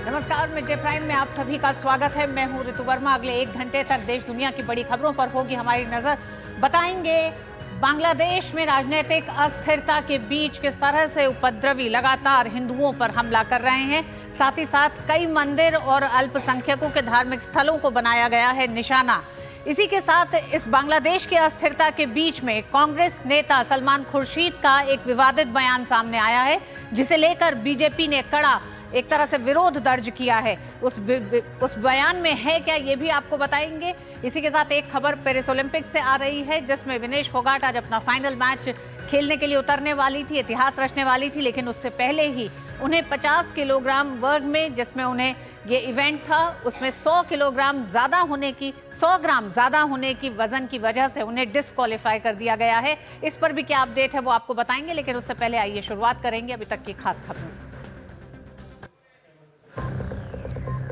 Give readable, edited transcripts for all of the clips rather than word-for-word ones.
नमस्कार, mid day prime में आप सभी का स्वागत है। मैं हूं ऋतु वर्मा। अगले 1 घंटे तक देश दुनिया की बड़ी खबरों पर होगी हमारी नजर। बताएंगे बांग्लादेश में राजनीतिक अस्थिरता के बीच किस तरह से उपद्रवी लगातार हिंदुओं पर हमला कर रहे हैं। साथ ही साथ कई मंदिर और अल्पसंख्यकों के धार्मिक स्थलों को बनाया गया है निशाना। इसी के साथ इस बांग्लादेश की अस्थिरता के बीच में कांग्रेस नेता सलमान खुर्शीद का एक विवादित बयान सामने आया है, जिसे लेकर बीजेपी ने कड़ा एक तरह से विरोध दर्ज किया है। उस बयान में है क्या, ये भी आपको बताएंगे। इसी के साथ एक खबर पेरिस ओलंपिक से आ रही है, जिसमें विनेश फोगाट आज अपना फाइनल मैच खेलने के लिए उतरने वाली थी, इतिहास रचने वाली थी, लेकिन उससे पहले ही उन्हें 50 किलोग्राम वर्ग में, जिसमें उन्हें ये इवेंट था, उसमें 100 ग्राम ज्यादा होने की वजन की वजह से उन्हें डिस्क्वालीफाई कर दिया गया है। इस पर भी क्या अपडेट है वो आपको बताएंगे, लेकिन उससे पहले आइए शुरुआत करेंगे अभी तक की खास खबरों से।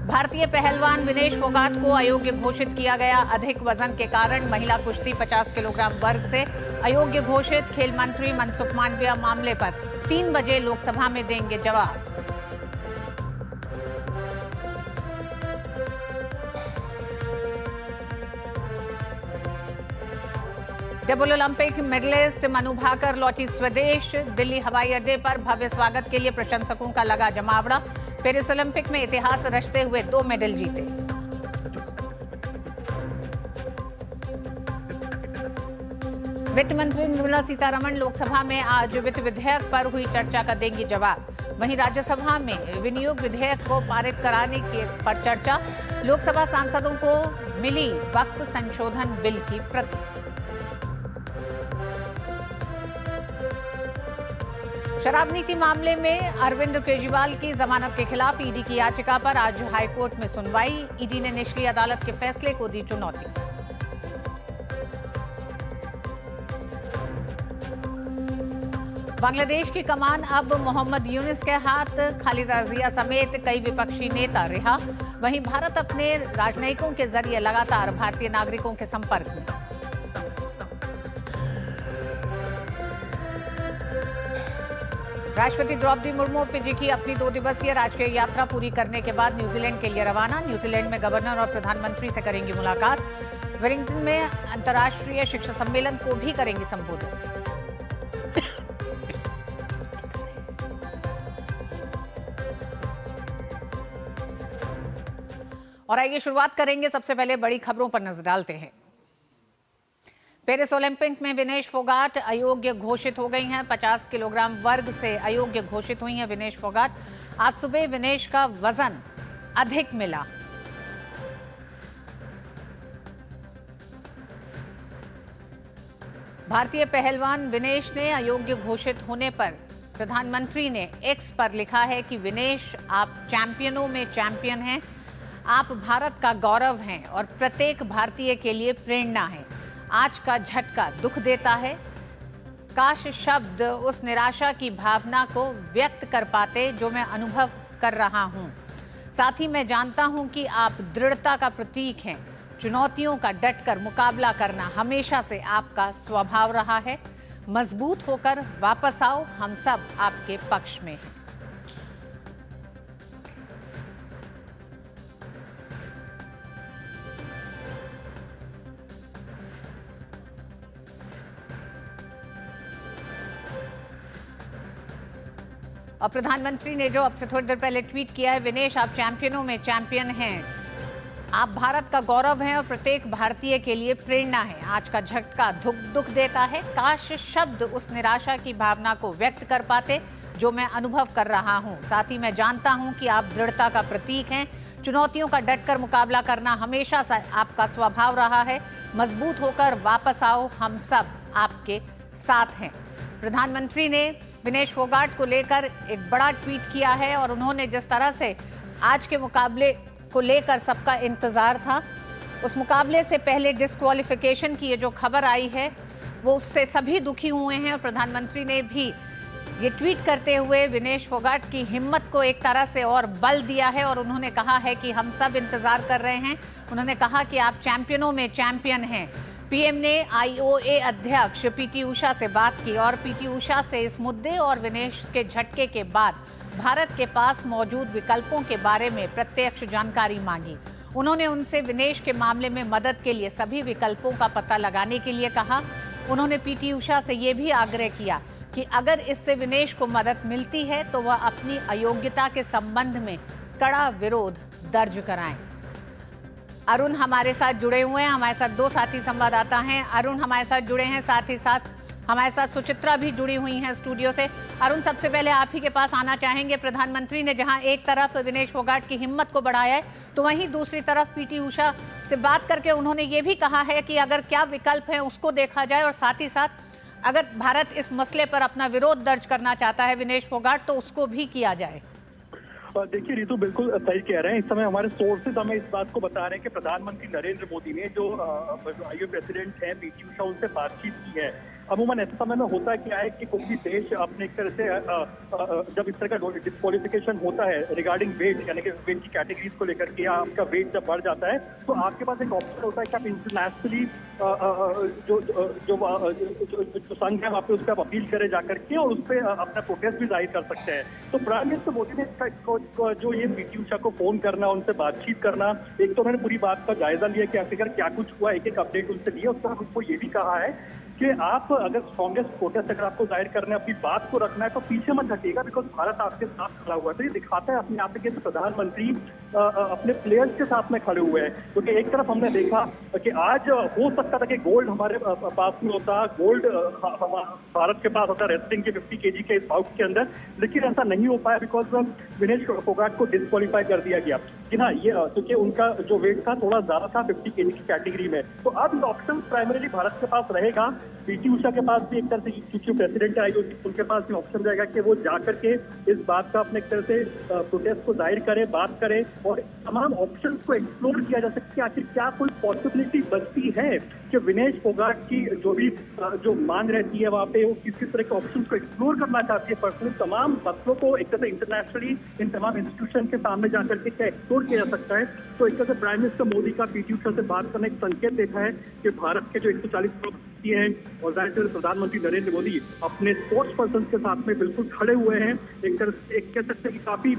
भारतीय पहलवान विनेश फोगाट को अयोग्य घोषित किया गया। अधिक वजन के कारण महिला कुश्ती 50 किलोग्राम वर्ग से अयोग्य घोषित। खेल मंत्री मनसुख मांडविया मामले पर 3 बजे लोकसभा में देंगे जवाब। Double Olympic medallist Manu Bhaker लौटी स्वदेश। दिल्ली हवाई अड्डे पर भव्य स्वागत के लिए प्रशंसकों का लगा जमावड़ा। पेरिस ओलंपिक में इतिहास रचते हुए 2 मेडल जीते। वित्त मंत्री निर्मला सीतारमण लोकसभा में आज वित्त विधेयक पर हुई चर्चा का देंगी जवाब। वहीं राज्यसभा में विनियोग विधेयक को पारित कराने पर चर्चा। लोकसभा सांसदों को मिली वक्फ संशोधन बिल की प्रति। शराब नीति मामले में अरविंद केजरीवाल की जमानत के खिलाफ ईडी की याचिका पर आज हाईकोर्ट में सुनवाई। ईडी ने निचली अदालत के फैसले को दी चुनौती। बांग्लादेश की कमान अब मोहम्मद यूनुस के हाथ। खालिदा जिया समेत कई विपक्षी नेता रिहा। वहीं भारत अपने राजनयिकों के जरिए लगातार भारतीय नागरिकों के संपर्क में। राष्ट्रपति द्रौपदी मुर्मू फिजी की अपनी 2 दिवसीय राजकीय यात्रा पूरी करने के बाद न्यूजीलैंड के लिए रवाना। न्यूजीलैंड में गवर्नर और प्रधानमंत्री से करेंगी मुलाकात। वेलिंगटन में अंतर्राष्ट्रीय शिक्षा सम्मेलन को भी करेंगी संबोधित। और आइए शुरुआत करेंगे, सबसे पहले बड़ी खबरों पर नजर डालते हैं। पेरिस ओलंपिक में विनेश फोगाट अयोग्य घोषित हो गई हैं। 50 किलोग्राम वर्ग से अयोग्य घोषित हुई हैं विनेश फोगाट। आज सुबह विनेश का वजन अधिक मिला। भारतीय पहलवान विनेश ने अयोग्य घोषित होने पर प्रधानमंत्री ने एक्स पर लिखा है कि विनेश, आप चैंपियनों में चैंपियन हैं। आप भारत का गौरव हैं और प्रत्येक भारतीय के लिए प्रेरणा है। आज का झटका दुख देता है। काश शब्द उस निराशा की भावना को व्यक्त कर पाते जो मैं अनुभव कर रहा हूं। साथ ही मैं जानता हूं कि आप दृढ़ता का प्रतीक हैं। चुनौतियों का डटकर मुकाबला करना हमेशा से आपका स्वभाव रहा है। मजबूत होकर वापस आओ, हम सब आपके पक्ष में हैं। और प्रधानमंत्री ने जो अब से थोड़ी देर पहले ट्वीट किया है, विनेश आप चैंपियनों में चैंपियन हैं। आप भारत का गौरव हैं और प्रत्येक भारतीय के लिए प्रेरणा है। आज का झटका दुख देता है। काश शब्द उस निराशा की भावना को व्यक्त कर पाते जो मैं अनुभव कर रहा हूं। साथ ही मैं जानता हूं कि आप दृढ़ता का प्रतीक हैं। चुनौतियों का डटकर मुकाबला करना हमेशा से आपका स्वभाव रहा है। मजबूत होकर वापस आओ, हम सब आपके साथ हैं। प्रधानमंत्री ने विनेश फोगाट को लेकर एक बड़ा ट्वीट किया है और उन्होंने जिस तरह से आज के मुकाबले को लेकर सबका इंतजार था, उस मुकाबले से पहले डिस्क्वालिफिकेशन की ये जो खबर आई है वो उससे सभी दुखी हुए हैं। और प्रधानमंत्री ने भी ये ट्वीट करते हुए विनेश फोगाट की हिम्मत को एक तरह से और बल दिया है और उन्होंने कहा है कि हम सब इंतजार कर रहे हैं। उन्होंने कहा कि आप चैंपियनों में चैंपियन हैं। पीएम ने आईओए अध्यक्ष पीटी उषा से बात की और पीटी उषा से इस मुद्दे और विनेश के झटके के बाद भारत के पास मौजूद विकल्पों के बारे में प्रत्यक्ष जानकारी मांगी। उन्होंने उनसे विनेश के मामले में मदद के लिए सभी विकल्पों का पता लगाने के लिए कहा। उन्होंने पीटी उषा से यह भी आग्रह किया कि अगर इससे विनेश को मदद मिलती है तो वह अपनी अयोग्यता के संबंध में कड़ा विरोध दर्ज कराएं। अरुण हमारे साथ जुड़े हुए हैं, हमारे साथ दो साथी संवाददाता हैं। अरुण हमारे साथ जुड़े हैं, साथ ही साथ हमारे साथ सुचित्रा भी जुड़ी हुई हैं स्टूडियो से। अरुण, सबसे पहले आप ही के पास आना चाहेंगे। प्रधानमंत्री ने जहां एक तरफ विनेश फोगाट की हिम्मत को बढ़ाया है, तो वहीं दूसरी तरफ पीटी उषा से बात करके उन्होंने ये भी कहा है कि अगर क्या विकल्प है उसको देखा जाए और साथ ही साथ अगर भारत इस मसले पर अपना विरोध दर्ज करना चाहता है विनेश फोगाट, तो उसको भी किया जाए। देखिए रितु बिल्कुल सही कह रहे हैं। इस समय हमारे सोर्सेज हमें इस बात को बता रहे हैं कि प्रधानमंत्री नरेंद्र मोदी ने जो आईओए प्रेसिडेंट हैं पीटी उषा, उनसे बातचीत की है। अमूमन ऐसे समय में होता क्या है कि कोई भी देश अपने एक तरह से जब इस तरह का डिस्क्वालिफिकेशन होता है रिगार्डिंग वेट, यानी कि वेट की कैटेगरीज को लेकर के, या आपका वेट जब बढ़ जाता है तो आपके पास एक ऑप्शन होता है कि आप इंटरनेशनली जो संघ है वहाँ पे उस पर आप अपील करें जाकर के और उस पर अपना प्रोटेस्ट भी जाहिर कर सकते हैं। तो प्राइम मिनिस्टर मोदी ने जो ये पीटी उषा को फोन करना, उनसे बातचीत करना, एक तो उन्होंने पूरी बात का जायजा लिया कि आखिरकार क्या कुछ हुआ, एक एक अपडेट उनसे लिया। उसके बाद उनको ये भी कहा है कि आप अगर स्ट्रॉन्गेस्ट प्रोटेस्ट अगर आपको जाहिर करना है, अपनी बात को रखना है, तो पीछे मत हटिएगा, बिकॉज भारत आपके साथ खड़ा हुआ है। तो ये दिखाता है अपने आप के प्रधानमंत्री अपने प्लेयर्स के साथ में खड़े हुए हैं। क्योंकि एक तरफ हमने देखा कि आज हो सकता था कि गोल्ड हमारे पास में होता, गोल्ड भारत के पास होता रेसलिंग के 50 kg के इस बाउट के अंदर, लेकिन ऐसा नहीं हो पाया बिकॉज विनेश फोगाट को डिस्क्वालीफाई कर दिया गया कि ना, ये क्योंकि उनका जो वेट था थोड़ा ज्यादा था 50 kg की कैटेगरी में। तो अब ऑप्शन प्राइमरीली भारत के पास रहेगा। पीटी उषा के पास भी एक तरह से क्योंकि प्रेसिडेंट आई, उनके पास भी ऑप्शन रहेगा कि वो जाकर के इस बात का अपने एक तरह से प्रोटेस्ट को जाहिर करे, बात करे और तमाम ऑप्शंस को एक्सप्लोर किया जा सकता है। आखिर क्या कोई पॉसिबिलिटी बचती है कि विनेश फोगाट की जो भी जो मांग रहती है वहाँ पे वो किसी तरह के ऑप्शन को एक्सप्लोर करना चाहती है। पर्सनली तमाम मसलों को एक तरह से इंटरनेशनली इन तमाम इंस्टीट्यूशन के सामने जाकर के क्या एक्सप्लोर किया जा सकता है। तो एक तरह से प्राइम मिनिस्टर मोदी का पीटी उषा से बात करने एक संकेत देखा है कि भारत के जो 140 करोड़ हैं और जाहिर तौर प्रधानमंत्री नरेंद्र मोदी अपने स्पोर्ट्स पर्सन के साथ में बिल्कुल खड़े हुए हैं। एक तरह से कह सकते हैं कि काफी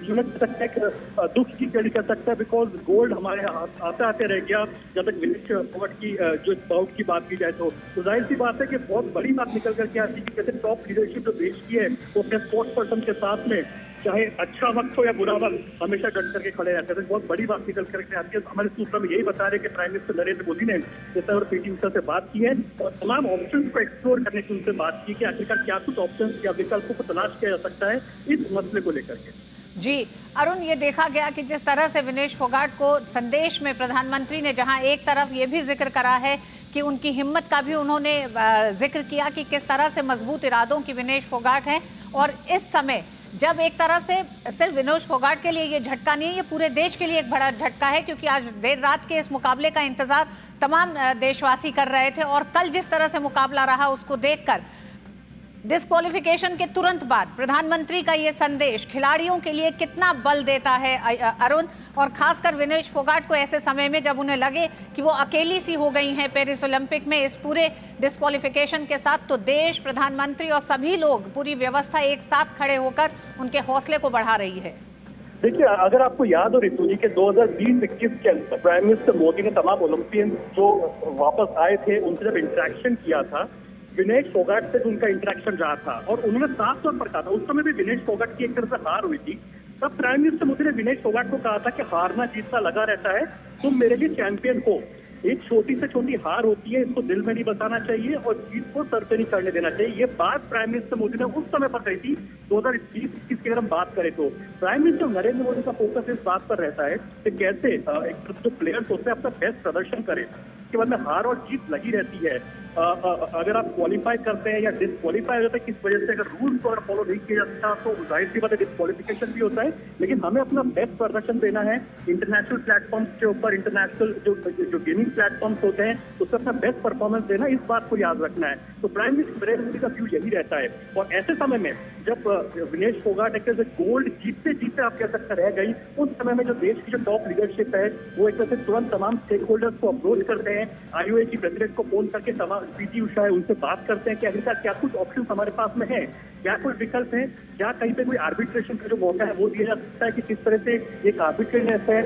यूनिट कह सकते हैं, दुख की कड़ी कर सकता है, बिकॉज गोल्ड हमारे आते आते रह गया जब तक विनेश फोगाट की जो बाउट की बात की जाए। तो जाहिर सी बात है कि बहुत बड़ी बात निकल करके आती है कि कैसे टॉप लीडरशिप जो देश की है वो अपने स्पोर्ट्स पर्सन के साथ में चाहे अच्छा वक्त हो या बुरा वक्त हमेशा डट करके खड़े रहते हैं। बहुत बड़ी बात निकल करके आती है। हमारे सूत्र में यही बता रहे कि प्राइम मिनिस्टर नरेंद्र मोदी ने जैसे और पीटी उषा से बात की है और तमाम ऑप्शंस को एक्सप्लोर करने की उनसे बात की कि आखिरकार क्या कुछ ऑप्शंस या विकल्पों को तलाश किया जा सकता है इस मसले को लेकर के। जी अरुण, ये देखा गया कि जिस तरह से विनेश फोगाट को संदेश में प्रधानमंत्री ने जहां एक तरफ ये भी जिक्र करा है कि उनकी हिम्मत का भी उन्होंने जिक्र किया कि किस तरह से मजबूत इरादों की विनेश फोगाट हैं, और इस समय जब एक तरह से सिर्फ विनेश फोगाट के लिए ये झटका नहीं है, ये पूरे देश के लिए एक बड़ा झटका है, क्योंकि आज देर रात के इस मुकाबले का इंतजार तमाम देशवासी कर रहे थे और कल जिस तरह से मुकाबला रहा उसको देखकर डिस्क्वालिफिकेशन के तुरंत बाद प्रधानमंत्री का ये संदेश खिलाड़ियों के लिए कितना बल देता है अरुण, और खासकर विनेश फोगाट को ऐसे समय में जब उन्हें लगे कि वो अकेली सी हो गई हैं पेरिस ओलंपिक में इस पूरे डिस्क्वालिफिकेशन के साथ, तो देश, प्रधानमंत्री और सभी लोग, पूरी व्यवस्था एक साथ खड़े होकर उनके हौसले को बढ़ा रही है। देखिए, अगर आपको याद हो रितु जी के 2020-21 के अंदर प्राइम मिनिस्टर मोदी ने तमाम ओलंपियन जो वापस आए थे उनसे जब इंटरेक्शन किया था, विनेश फोगाट से उनका इंटरेक्शन रहा था और उन्होंने साफ तौर पर कहा था, उस समय भी विनेश फोगाट की एक तरह से हार हुई थी, तब प्राइम मिनिस्टर मोदी ने विनेश फोगाट को कहा था कि हारना जीतना लगा रहता है, तुम मेरे लिए चैंपियन हो। एक छोटी से छोटी हार होती है, इसको दिल में नहीं बसाना चाहिए और जीत को सर पे नहीं करने देना चाहिए। ये बात प्राइम मिनिस्टर मोदी ने उस समय पर कही थी। 2020-21 की अगर हम बात करें तो प्राइम मिनिस्टर नरेंद्र मोदी का फोकस इस बात पर रहता है कि कैसे एक जो प्लेयर्स होते हैं अपना बेस्ट प्रदर्शन करें, उसके बाद में हार और जीत लगी रहती है। अगर आप क्वालिफाई करते हैं या डिस्क्वालीफाई हो जाता है किस वजह से, अगर रूल्स को अगर फॉलो नहीं किया जाता तो जाहिर सी बात है डिस्क्वालिफिकेशन भी होता है, लेकिन हमें अपना बेस्ट प्रदर्शन देना है। इंटरनेशनल प्लेटफॉर्म्स के ऊपर, इंटरनेशनल जो गेमिंग प्लेटफॉर्म्स होते हैं उससे अपना बेस्ट परफॉर्मेंस देना, इस बात को याद रखना है। तो प्राइम मिनिस्टर नरेंद्र मोदी का व्यू यही रहता है और ऐसे समय में जब विनेश फोगाट एक तरह से गोल्ड जीतते जीतते आप कह सकते रह गई, उस समय में जो देश की जो टॉप लीडरशिप है वो एक तरह से तुरंत तमाम स्टेक होल्डर्स को अप्रोच करते हैं, आईओए की प्रेसिडेंट को फोन करके तमाम पीटी उषा है उनसे बात करते हैं कि आखिरकार क्या कुछ ऑप्शन हमारे पास में है, क्या कोई विकल्प है, क्या कहीं पे कोई आर्बिट्रेशन का जो मौका है वो दिया जा सकता है कि किस तरह से एक आर्बिट्रेशन है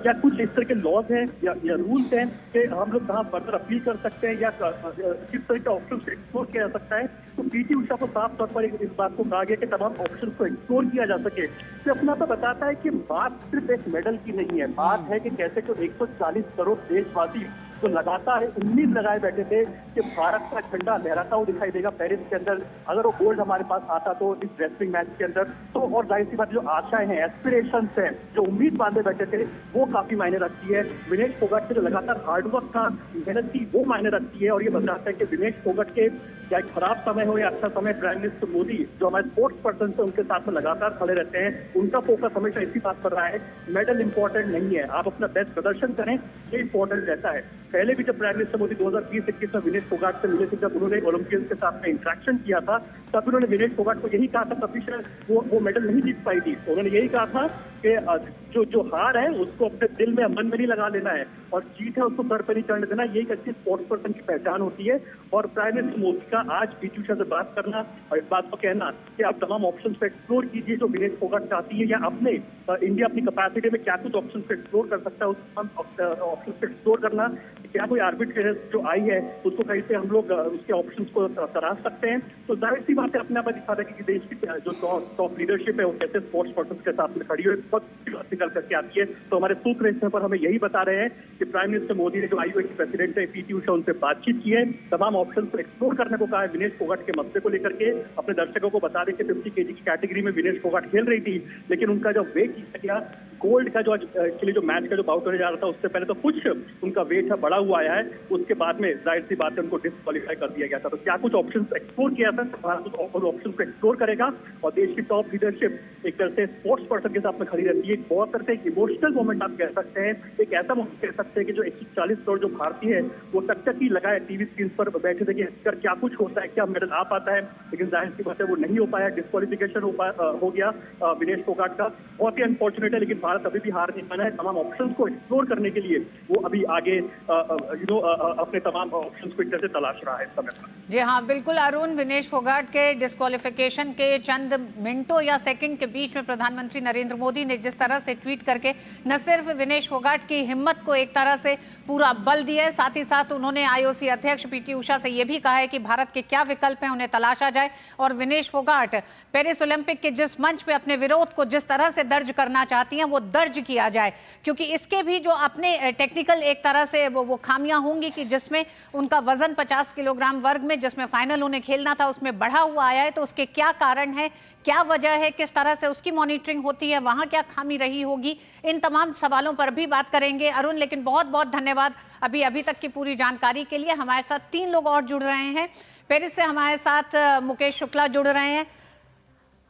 या कुछ इस तरह के लॉज हैं या रूल्स हैं कि हम लोग कहाँ फर्दर अपील कर सकते हैं या किस तरह के ऑप्शन को एक्सप्लोर किया जा सकता है। तो पीटी उषा को साफ तौर पर इस बात को कहा गया कि तमाम ऑप्शन को एक्सप्लोर किया जा सके। तो अपना तो बताता है कि बात सिर्फ एक मेडल की नहीं है, बात है कि कैसे जो 140 करोड़ देशवासी तो लगातार उम्मीद लगाए बैठे थे कि भारत का झंडा लहराता हुआ दिखाई देगा पेरिस के अंदर, अगर वो गोल्ड हमारे पास आता तो इस रेसलिंग मैच के अंदर। तो और जाहिर सी बात जो आशाएं हैं, एस्पिरेशंस हैं, जो उम्मीद बांधे बैठे थे वो काफी मायने रखती है। विनेश फोगाट के जो लगातार हार्डवर्क था, मेहनत थी, वो मायने रखती है। और ये बताता है कि विनेश फोगाट के क्या खराब समय हो या अच्छा समय, प्राइम मिनिस्टर मोदी जो हमारे स्पोर्ट्स पर्सन से उनके साथ में लगातार खड़े रहते हैं, उनका फोकस हमेशा इसी बात पर रहा है मेडल इंपॉर्टेंट नहीं है, आप अपना बेस्ट प्रदर्शन करें, ये इंपॉर्टेंट रहता है। पहले भी जब प्राइम मिनिस्टर मोदी 2020-21 में विनेश फोगाट से मिले थे, जब उन्होंने ओलंपियंस के साथ में इंटरेक्शन किया था, तब उन्होंने विनेश फोगाट को यही कहा था, तभी शायद वो मेडल नहीं जीत पाई थी। उन्होंने यही कहा था कि जो हार है उसको अपने दिल में, मन में नहीं लगा लेना है, और जीत है उसको सर पर नहीं चढ़ने देना। यही एक अच्छी स्पोर्ट्स पर्सन की पहचान होती है। और प्राइम मिनिस्टर मोदी का आज पीटी उषा से बात करना और इस बात को कहना कि आप तमाम ऑप्शन पे एक्सप्लोर कीजिए जो विनेश फोगाट चाहती है, या अपने इंडिया अपनी कैपेसिटी में क्या कुछ ऑप्शन पे एक्सप्लोर कर सकता है, उस ऑप्शन पे एक्सप्लोर करना, क्या कोई आर्बिट्रेशन जो आई है उसको कहीं से हम लोग उसके ऑप्शंस को तराश सकते हैं। तो जाहिर सी बात है अपने आप दिखा रहा है कि देश की जो टॉप लीडरशिप है वो कैसे स्पोर्ट्स पर्सन के साथ में खड़ी हुई बहुत निकल करके आती है। तो हमारे सूत्र इस पर हमें यही बता रहे हैं कि प्राइम मिनिस्टर मोदी ने जो आईओए की प्रेसिडेंट है पीटी उषा, उनसे बातचीत की है, तमाम ऑप्शन को एक्सप्लोर करने को कहा है। विनेश फोगाट के मसले को लेकर के अपने दर्शकों को बता दें कि 50 kg की कैटेगरी में विनेश फोगाट खेल रही थी, लेकिन उनका जो वेट किया गोल्ड का जो एक्चुअली जो मैच का जो बाउट होने जा रहा था उससे पहले तो कुछ उनका वेट है बढ़ा हुआ आया है, उसके बाद में जाहिर सी बात है उनको डिस्क्वालीफाई कर दिया गया था। तो क्या कुछ ऑप्शन एक्सप्लोर किया था, भारत उस ऑप्शन को एक्सप्लोर करेगा और देश की टॉप लीडरशिप एक तरह से स्पोर्ट्स पर्सन के साथ में खड़ी रहती है। बहुत तरह से एक इमोशनल मोमेंट आप कह सकते हैं, एक ऐसा मोमेंट कह सकते हैं कि जो 140 करोड़ जो भारतीय है वो टकटकी लगाए टीवी स्क्रीन पर बैठे थे कि क्या कुछ होता है, क्या मेडल आ पाता है, लेकिन जाहिर सी बात है वो नहीं हो पाया, डिस्क्वालिफिकेशन हो गया विनेश फोगाट का। बहुत ही अनफॉर्चुनेट है, लेकिन भारत अभी भी हार नहीं माना है। तमाम ऑप्शंस को एक्सप्लोर करने के लिए वो अभी आगे अपने तमाम ऑप्शंस को एक तरह से तलाश रहा है इस समय पर। जी हाँ, बिल्कुल अरुण, विनेश फोगाट के डिस्क्वालिफिकेशन के चंद मिनटों या सेकंड के बीच में प्रधानमंत्री नरेंद्र मोदी ने जिस तरह से ट्वीट करके न सिर्फ विनेश फोगाट की हिम्मत को एक तरह से पूरा बल दिया है, साथ ही साथ उन्होंने आईओसी अध्यक्ष पीटी उषा से यह भी कहा है कि भारत के क्या विकल्प हैं उन्हें तलाशा जाए, और विनेश फोगाट पेरिस ओलंपिक के जिस मंच पे अपने विरोध को जिस तरह से दर्ज करना चाहती हैं वो दर्ज किया जाए, क्योंकि इसके भी जो अपने टेक्निकल एक तरह से वो खामियां होंगी कि जिसमें उनका वजन 50 किलोग्राम वर्ग में जिसमें फाइनल उन्हें खेलना था उसमें बढ़ा हुआ आया है। तो उसके क्या कारण है, क्या वजह है, किस तरह से उसकी मॉनिटरिंग होती है, वहां क्या खामी रही होगी, इन तमाम सवालों पर भी बात करेंगे अरुण। लेकिन बहुत बहुत धन्यवाद अभी तक की पूरी जानकारी के लिए। हमारे साथ 3 लोग और जुड़ रहे हैं पेरिस से। हमारे साथ मुकेश शुक्ला जुड़ रहे हैं,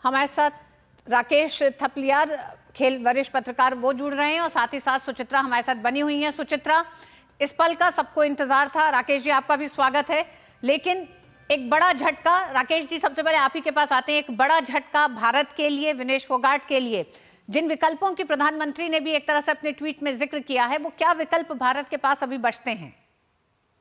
हमारे साथ राकेश थपलियार खेल वरिष्ठ पत्रकार वो जुड़ रहे हैं, और साथ ही साथ सुचित्रा हमारे साथ बनी हुई हैं। सुचित्रा, इस पल का सबको इंतजार था। राकेश जी आपका भी स्वागत है। लेकिन एक बड़ा झटका, राकेश जी सबसे पहले आप ही के पास आते हैं, एक बड़ा झटका भारत के लिए, विनेश फोगाट के लिए, जिन विकल्पों की प्रधानमंत्री ने भी एक तरह से अपने ट्वीट में जिक्र किया है, वो क्या विकल्प भारत के पास अभी बचते हैं?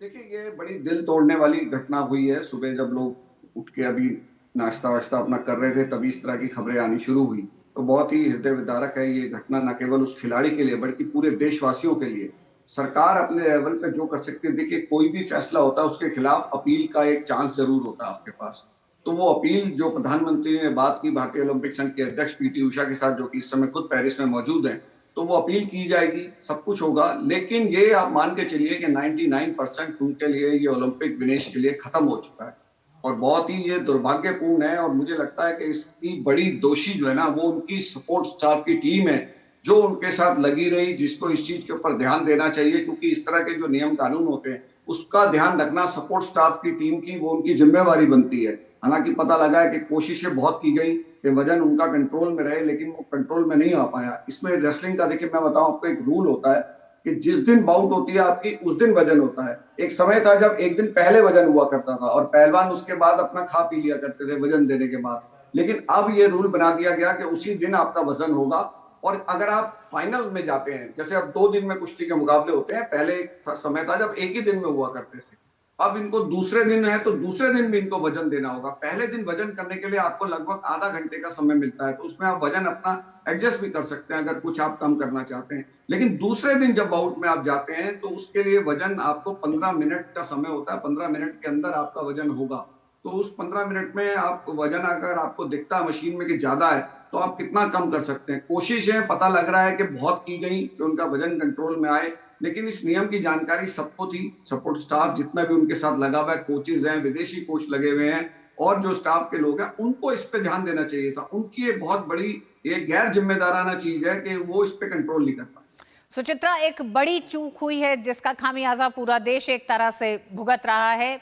देखिए, ये बड़ी दिल तोड़ने वाली घटना हुई है। सुबह जब लोग उठ के अभी नाश्ता वाश्ता अपना कर रहे थे तभी इस तरह की खबरें आनी शुरू हुई, तो बहुत ही हृदय विदारक है ये घटना, न केवल उस खिलाड़ी के लिए बल्कि पूरे देशवासियों के लिए। सरकार अपने लेवल पे जो कर सकती है, देखिए कोई भी फैसला होता है उसके खिलाफ अपील का एक चांस जरूर होता है आपके पास। तो वो अपील जो प्रधानमंत्री ने बात की भारतीय ओलंपिक संघ के अध्यक्ष पीटी उषा के साथ, जो कि इस समय खुद पेरिस में मौजूद हैं, तो वो अपील की जाएगी, सब कुछ होगा। लेकिन ये आप मान के चलिए कि 99% उनके लिए ये ओलंपिक विनेश के लिए खत्म हो चुका है, और बहुत ही ये दुर्भाग्यपूर्ण है। और मुझे लगता है कि इसकी बड़ी दोषी जो है ना, वो उनकी सपोर्ट स्टाफ की टीम है जो उनके साथ लगी रही, जिसको इस चीज के ऊपर ध्यान देना चाहिए, क्योंकि इस तरह के जो नियम कानून होते हैं उसका ध्यान रखना सपोर्ट स्टाफ की टीम की, वो उनकी जिम्मेवारी बनती है। हालांकि पता लगा है कि कोशिशें बहुत की गई कि वजन उनका कंट्रोल में रहे, लेकिन वो कंट्रोल में नहीं आ पाया। इसमें रेसलिंग का देखिए मैं बताऊं आपको, एक रूल होता है कि जिस दिन बाउट होती है आपकी उस दिन वजन होता है। एक समय था जब एक दिन पहले वजन हुआ करता था और पहलवान उसके बाद अपना खा पी लिया करते थे वजन देने के बाद, लेकिन अब ये रूल बना दिया गया कि उसी दिन आपका वजन होगा। और अगर आप फाइनल में जाते हैं, जैसे अब 2 दिन में कुश्ती के मुकाबले होते हैं, पहले एक समय था जब एक ही दिन में हुआ करते थे, अब इनको दूसरे दिन है तो दूसरे दिन भी इनको वजन देना होगा। पहले दिन वजन करने के लिए आपको लगभग आधा घंटे का समय मिलता है, तो उसमें आप वजन अपना एडजस्ट भी कर सकते हैं अगर कुछ आप कम करना चाहते हैं। लेकिन दूसरे दिन जब बाउट में आप जाते हैं तो उसके लिए वजन आपको 15 मिनट का समय होता है, 15 मिनट के अंदर आपका वजन होगा। तो उस 15 मिनट में आप वजन अगर आपको दिखता है मशीन में कि ज्यादा है तो आप कितना कम कर सकते हैं। कोशिशें पता लग रहा है कि बहुत की गई कि उनका वजन कंट्रोल में आए, लेकिन इस नियम की जानकारी सबको थी। सपोर्ट स्टाफ जितना भी उनके साथ लगा हुआ है, कोचेज हैं, विदेशी कोच लगे हुए हैं और जो स्टाफ के लोग हैं, उनको इस पे ध्यान देना चाहिए था। उनकी ये बहुत बड़ी ये गैर जिम्मेदाराना चीज है कि वो इस पे कंट्रोल नहीं कर पाए। सुचित्रा, एक बड़ी चूक हुई है जिसका खामियाजा पूरा देश एक तरह से भुगत रहा है।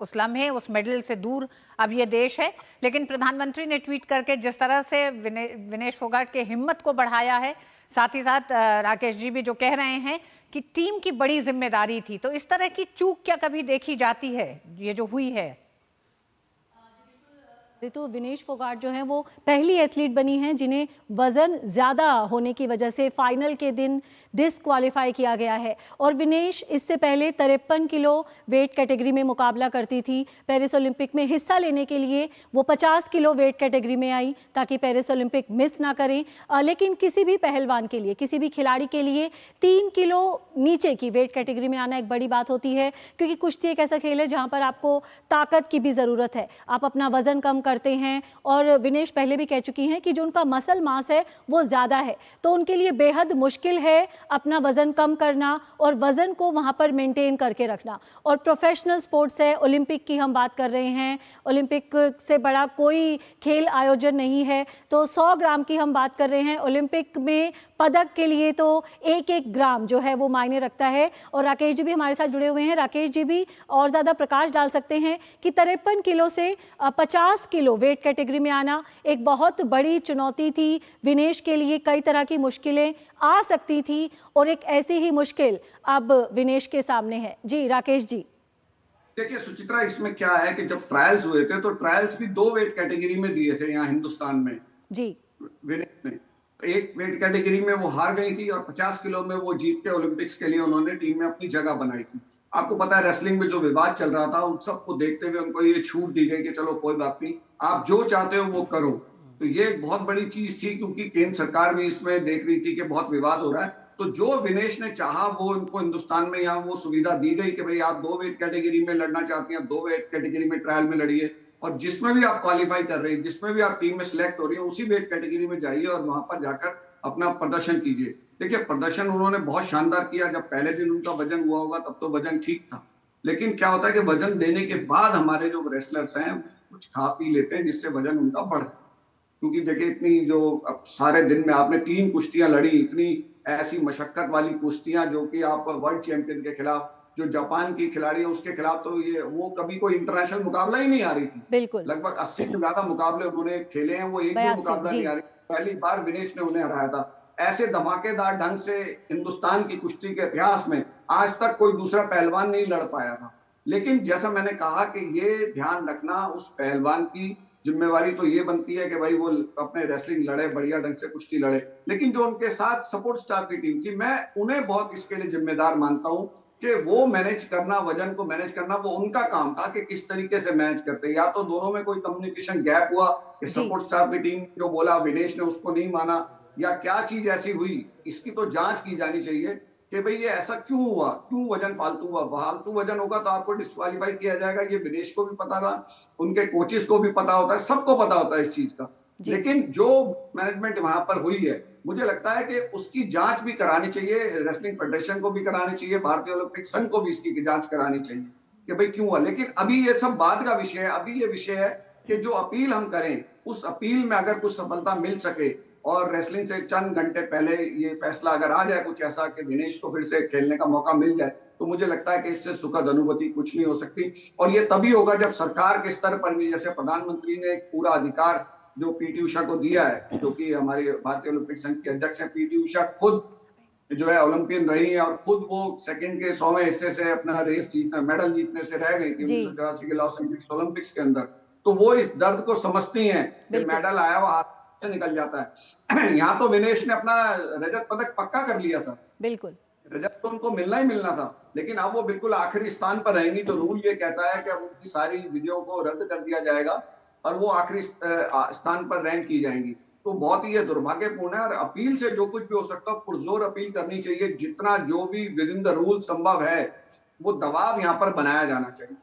उस लम्हे, उस मेडल से दूर अब ये देश है, लेकिन प्रधानमंत्री ने ट्वीट करके जिस तरह से विनेश फोगाट के हिम्मत को बढ़ाया है, साथ ही साथ राकेश जी भी जो कह रहे हैं कि टीम की बड़ी जिम्मेदारी थी, तो इस तरह की चूक क्या कभी देखी जाती है, ये जो हुई है? तो विनेश फोगाट जो हैं वो पहली एथलीट बनी हैं जिन्हें वजन ज़्यादा होने की वजह से फाइनल के दिन डिस्क्वालीफाई किया गया है। और विनेश इससे पहले 53 किलो वेट कैटेगरी में मुकाबला करती थी। पेरिस ओलंपिक में हिस्सा लेने के लिए वो 50 किलो वेट कैटेगरी में आई ताकि पेरिस ओलंपिक मिस ना करें। लेकिन किसी भी पहलवान के लिए, किसी भी खिलाड़ी के लिए 3 किलो नीचे की वेट कैटेगरी में आना एक बड़ी बात होती है, क्योंकि कुश्ती एक ऐसा खेल है जहाँ पर आपको ताकत की भी ज़रूरत है। आप अपना वजन कम करते हैं और विनेश पहले भी कह चुकी हैं कि जो उनका मसल मास है वो ज़्यादा है, तो उनके लिए बेहद मुश्किल है अपना वजन कम करना और वजन को वहाँ पर मेंटेन करके रखना। और प्रोफेशनल स्पोर्ट्स है, ओलंपिक की हम बात कर रहे हैं, ओलंपिक से बड़ा कोई खेल आयोजन नहीं है, तो 100 ग्राम की हम बात कर रहे हैं। ओलंपिक में पदक के लिए तो एक एक ग्राम जो है वो मायने रखता है। और राकेश जी भी हमारे साथ जुड़े हुए हैं। राकेश जी भी और ज़्यादा प्रकाश डाल सकते हैं कि 53 किलो से 50 किलो वेट कैटेगरी में आना एक बहुत बड़ी चुनौती थी विनेश के लिए। कई तरह की मुश्किलें आ सकती थी और एक ऐसी ही मुश्किल अब विनेश के सामने है। जी राकेश जी। देखिए सुचित्रा, इसमें क्या है कि जब ट्रायल्स हुए थे तो ट्रायल्स भी 2 वेट कैटेगरी में दिए थे यहाँ हिंदुस्तान में। जी विनेश में एक वेट कैटेगरी में वो हार गई थी और 50 किलो में वो जीत के ओलंपिक्स के लिए उन्होंने टीम में अपनी जगह बनाई थी। आपको पता है रेसलिंग में जो विवाद चल रहा था उन सबको देखते हुए उनको ये छूट दी गई कि चलो कोई बात नहीं, आप जो चाहते हो वो करो। तो ये एक बहुत बड़ी चीज थी क्योंकि केंद्र सरकार भी इसमें देख रही थी कि बहुत विवाद हो रहा है। तो जो विनेश ने चाहा वो उनको हिंदुस्तान में यहाँ वो सुविधा दी गई कि भाई आप 2 वेट कैटेगरी में लड़ना चाहती हैं, 2 वेट कैटेगरी में ट्रायल में लड़िए और जिसमें भी आप क्वालिफाई कर रही है, जिसमें भी आप टीम में सिलेक्ट हो रही है, उसी वेट कैटेगरी में जाइए और वहां पर जाकर अपना प्रदर्शन कीजिए। देखिए प्रदर्शन उन्होंने बहुत शानदार किया। जब पहले दिन उनका वजन हुआ होगा तब तो वजन ठीक था, लेकिन क्या होता है कि वजन देने के बाद हमारे जो रेसलर्स हैं कुछ खा पी लेते हैं जिससे वजन उनका बढ़, क्योंकि देखिए इतनी जो अब सारे दिन में आपने 3 कुश्तियां लड़ी, इतनी ऐसी मशक्कत वाली कुश्तियां जो कि आप वर्ल्ड चैंपियन के खिलाफ, जो जापान की खिलाड़ी है उसके खिलाफ, तो ये वो कभी कोई इंटरनेशनल मुकाबला ही नहीं आ रही थी। बिल्कुल लगभग 80 से ज्यादा मुकाबले उन्होंने खेले हैं, वो एक भी मुकाबला नहीं आ रही। पहली बार विनेश ने उन्हें हराया था। ऐसे धमाकेदार ढंग से हिंदुस्तान की कुश्ती के इतिहास में आज तक कोई दूसरा पहलवान नहीं लड़ पाया था। लेकिन जैसा मैंने कहा कि ये ध्यान रखना उस पहलवान की जिम्मेवारी तो ये बनती है कि भाई वो अपने रेसलिंग लड़े, बढ़िया ढंग से कुश्ती लड़े, लेकिन जो उनके साथ सपोर्ट स्टाफ की टीम थी, मैं उन्हें बहुत इसके लिए जिम्मेदार मानता हूं कि वो मैनेज करना, वजन को मैनेज करना वो उनका काम था कि किस तरीके से मैनेज करते। या तो दोनों में कोई कम्युनिकेशन गैप हुआ कि सपोर्ट स्टाफ की टीम जो बोला विनेश ने उसको नहीं माना, या क्या चीज ऐसी हुई, इसकी तो जांच की जानी चाहिए कि भाई ये ऐसा क्यों हुआ, क्यों वजन फालतू हुआ। फालतू वजन होगा तो आपको डिस्क्वालीफाई किया जाएगा। ये विनेश को भी पता था, उनके कोचेस को भी पता होता है, सबको पता होता है इस चीज का। लेकिन जो मैनेजमेंट वहां पर हुई है, मुझे लगता है कि उसकी जांच भी करानी चाहिए, रेसलिंग फेडरेशन को भी करानी चाहिए, भारतीय ओलंपिक संघ को भी इसकी जांच करानी चाहिए कि भाई क्यों हुआ। लेकिन अभी ये सब बाद का विषय है। अभी ये विषय है कि जो अपील हम करें, उस अपील में अगर कुछ सफलता मिल सके और रेसलिंग से चंद घंटे पहले ये फैसला अगर आ जाए कुछ ऐसा कि विनेश को फिर से खेलने का मौका मिल जाए, तो मुझे लगता है कि इससे सुखद अनुभूति कुछ नहीं हो सकती। और ये तभी होगा जब सरकार के स्तर पर भी, जैसे प्रधानमंत्री ने एक पूरा अधिकार जो पीटी उषा को दिया है, जो कि हमारे भारतीय ओलंपिक संघ के अध्यक्ष हैं, पीटी उषा खुद जो है ओलंपियन रही है और खुद वो सेकंड के 100वें हिस्से से अपना रेस जीतना, मेडल जीतने से रह गई थी 1984 के लॉस एंजलिस ओलंपिक्स के अंदर। तो वो इस दर्द को समझती हैं कि मेडल आया वो हाथ से निकल जाता है। यहाँ तो विनेश ने अपना रजत पदक पक्का कर लिया था, बिल्कुल रजत तो उनको मिलना ही मिलना था, लेकिन अब वो बिल्कुल आखिरी स्थान पर रहेंगी। तो रूल ये कहता है कि अब उनकी सारी विधियों को रद्द कर दिया जाएगा और वो आखिरी स्थान पर रैंक की जाएंगी। तो बहुत ही ये दुर्भाग्यपूर्ण है और अपील से जो कुछ भी हो सकता है पुरजोर अपील करनी चाहिए। जितना जो भी विद इन द रूल संभव है वो दबाव यहाँ पर बनाया जाना चाहिए।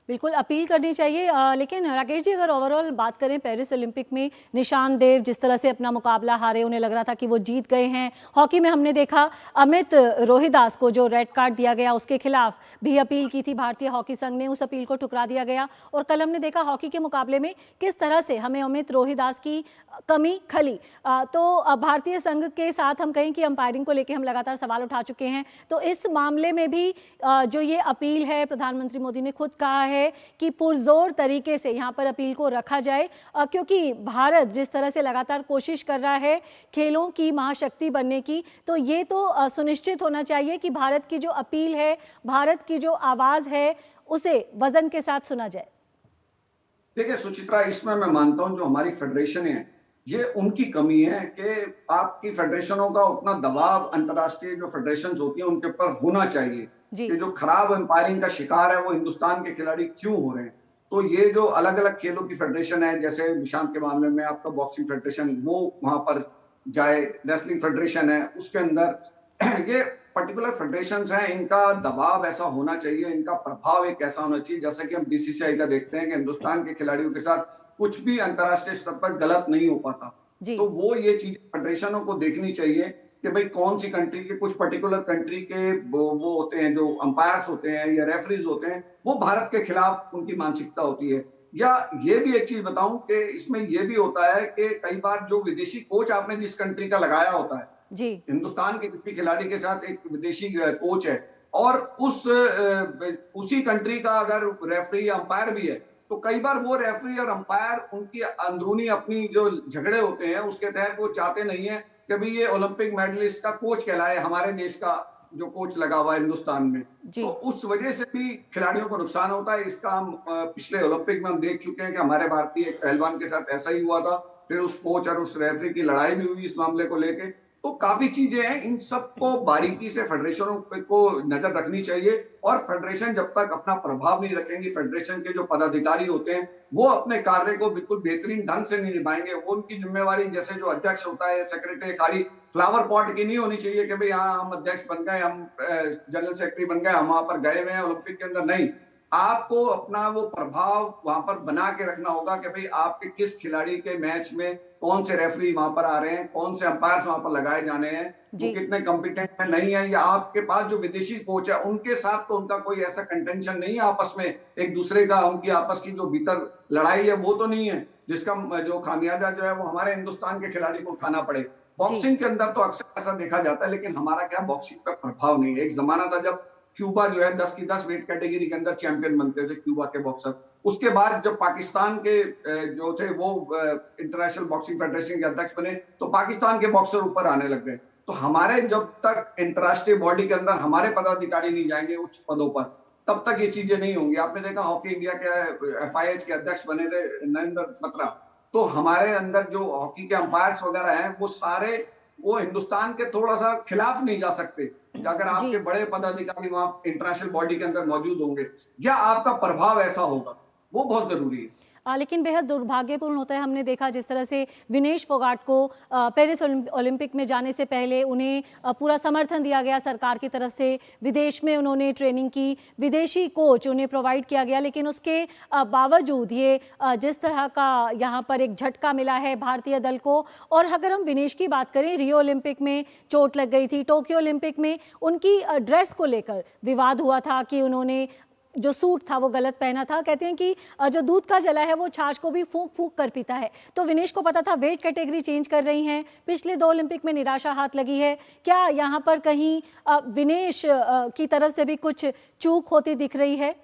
बिल्कुल अपील करनी चाहिए। लेकिन राकेश जी, अगर ओवरऑल बात करें पेरिस ओलंपिक में निशान देव जिस तरह से अपना मुकाबला हारे, उन्हें लग रहा था कि वो जीत गए हैं। हॉकी में हमने देखा अमित रोहिदास को जो रेड कार्ड दिया गया उसके खिलाफ भी अपील की थी भारतीय हॉकी संघ ने, उस अपील को ठुकरा दिया गया। और कल हमने देखा हॉकी के मुकाबले में किस तरह से हमें अमित रोहिदास की कमी खली। तो भारतीय संघ के साथ हम कहें कि अंपायरिंग को लेकर हम लगातार सवाल उठा चुके हैं। तो इस मामले में भी जो ये अपील है, प्रधानमंत्री मोदी ने खुद कहा है कि पुरजोर तरीके से यहाँ पर अपील को रखा जाए, क्योंकि भारत जिस तरह से लगातार कोशिश कर रहा है खेलों की महाशक्ति बनने की, तो ये तो सुनिश्चित होना चाहिए कि भारत की जो अपील है, भारत की जो आवाज है, उसे वजन के साथ सुना जाए। देखिए सुचित्रा, इसमें मैं मानता हूं जो हमारी फेडरेशन है ये उनकी कमी है कि आपकी फेडरेशनों का उतना दबाव अंतर्राष्ट्रीय जो फेडरेशन होती है उनके ऊपर होना चाहिए कि जो खराब एम्पायरिंग का शिकार है वो हिंदुस्तान के खिलाड़ी क्यों हो रहे हैं। तो ये जो अलग अलग खेलों की फेडरेशन है, जैसे निशांत के मामले में आपका बॉक्सिंग फेडरेशन वो वहां पर जाए, रेसलिंग फेडरेशन है उसके अंदर ये पर्टिकुलर फेडरेशंस हैं, इनका दबाव ऐसा होना चाहिए, इनका प्रभाव एक ऐसा होना चाहिए जैसे कि हम बीसीसीआई का देखते हैं कि हिंदुस्तान के खिलाड़ियों के साथ कुछ भी अंतर्राष्ट्रीय स्तर पर गलत नहीं हो पाता। तो वो ये चीज फेडरेशनों को देखनी चाहिए कि भाई कौन सी कंट्री के, कुछ पर्टिकुलर कंट्री के वो होते हैं जो अंपायर्स होते हैं या रेफरीज होते हैं, वो भारत के खिलाफ उनकी मानसिकता होती है। या ये भी एक चीज बताऊं कि इसमें ये भी होता है कि कई बार जो विदेशी कोच आपने जिस कंट्री का लगाया होता है जी, हिंदुस्तान के किसी खिलाड़ी के साथ एक विदेशी कोच है और उसी कंट्री का अगर रेफरी या अंपायर भी है, तो कई बार वो रेफरी और अंपायर उनकी अंदरूनी अपनी जो झगड़े होते हैं उसके तहत वो चाहते नहीं है कि भाई ये ओलंपिक मेडलिस्ट का कोच कहलाए, हमारे देश का जो कोच लगा हुआ है हिंदुस्तान में। तो उस वजह से भी खिलाड़ियों को नुकसान होता है। इसका हम पिछले ओलंपिक में हम देख चुके हैं कि हमारे भारतीय एक पहलवान के साथ ऐसा ही हुआ था, फिर उस कोच और उस रेफरी की लड़ाई भी हुई इस मामले को लेके। तो काफी चीजें हैं, इन सबको बारीकी से फेडरेशनों को नजर रखनी चाहिए और फेडरेशन जब तक अपना प्रभाव नहीं रखेंगी, फेडरेशन के जो पदाधिकारी होते हैं वो अपने कार्य को बिल्कुल बेहतरीन ढंग से नहीं निभाएंगे। वो उनकी जिम्मेवारी जैसे जो अध्यक्ष होता है, सेक्रेटरी, खाली फ्लावर पॉट की नहीं होनी चाहिए कि भाई हाँ हम अध्यक्ष बन गए, हम जनरल सेक्रेटरी बन गए, हम वहां पर गए हुए हैं ओलंपिक के अंदर। नहीं, आपको अपना वो प्रभाव वहां पर बना के रखना होगा कि भाई आपके किस खिलाड़ी के मैच में कौन से रेफरी वहां पर आ रहे हैं, कौन से अंपायर्स वहां पर लगाए जाने हैं, वो कितने कॉम्पिटेंट है नहीं है, या आपके पास जो विदेशी कोच है उनके साथ तो उनका कोई ऐसा कंटेंशन नहीं है आपस में एक दूसरे का, उनकी आपस की जो भीतर लड़ाई है वो तो नहीं है जिसका जो खामियाजा जो है वो हमारे हिंदुस्तान के खिलाड़ी को उठाना पड़े। बॉक्सिंग के अंदर तो अक्सर ऐसा देखा जाता है, लेकिन हमारा क्या बॉक्सिंग पर प्रभाव नहीं है। एक जमाना था जब क्यूबा जो है 10 की 10 वेट कैटेगरी के अंदर चैंपियन बनते थे क्यूबा के बॉक्सर। उसके बाद जब पाकिस्तान के जो थे वो इंटरनेशनल बॉक्सिंग फेडरेशन के अध्यक्ष बने तो पाकिस्तान के बॉक्सर ऊपर आने लग गए। तो हमारे जब तक अंतर्राष्ट्रीय बॉडी के अंदर हमारे पदाधिकारी नहीं जाएंगे उच्च पदों पर, तब तक ये चीजें नहीं होंगी। आपने देखा हॉकी इंडिया के FIH के अध्यक्ष बने थे नरेंद्र बत्रा, तो हमारे अंदर जो हॉकी के अंपायर्स वगैरह हैं वो सारे वो हिंदुस्तान के थोड़ा सा खिलाफ नहीं जा सकते। अगर आपके बड़े पदाधिकारी वहां इंटरनेशनल बॉडी के अंदर मौजूद होंगे या आपका प्रभाव ऐसा होगा, वो बहुत जरूरी है। लेकिन बेहद दुर्भाग्यपूर्ण होता है, हमने देखा जिस तरह से विनेश फोगाट को पेरिस ओलंपिक में जाने से पहले उन्हें पूरा समर्थन दिया गया सरकार की तरफ से, विदेश में उन्होंने ट्रेनिंग की, विदेशी कोच उन्हें प्रोवाइड किया गया, लेकिन उसके बावजूद ये जिस तरह का यहाँ पर एक झटका मिला है भारतीय दल को। और अगर हम विनेश की बात करें, रियो ओलंपिक में चोट लग गई थी, टोक्यो ओलंपिक में उनकी ड्रेस को लेकर विवाद हुआ था कि उन्होंने जो सूट था वो गलत पहना था। कहते हैं कि जो दूध का जला है वो छाछ को भी फूंक फूंक कर पीता है। तो विनेश को पता था वेट कैटेगरी चेंज कर रही हैं, पिछले 2 ओलंपिक में निराशा हाथ लगी है। क्या यहाँ पर कहीं विनेश की तरफ से भी कुछ चूक होती दिख रही है?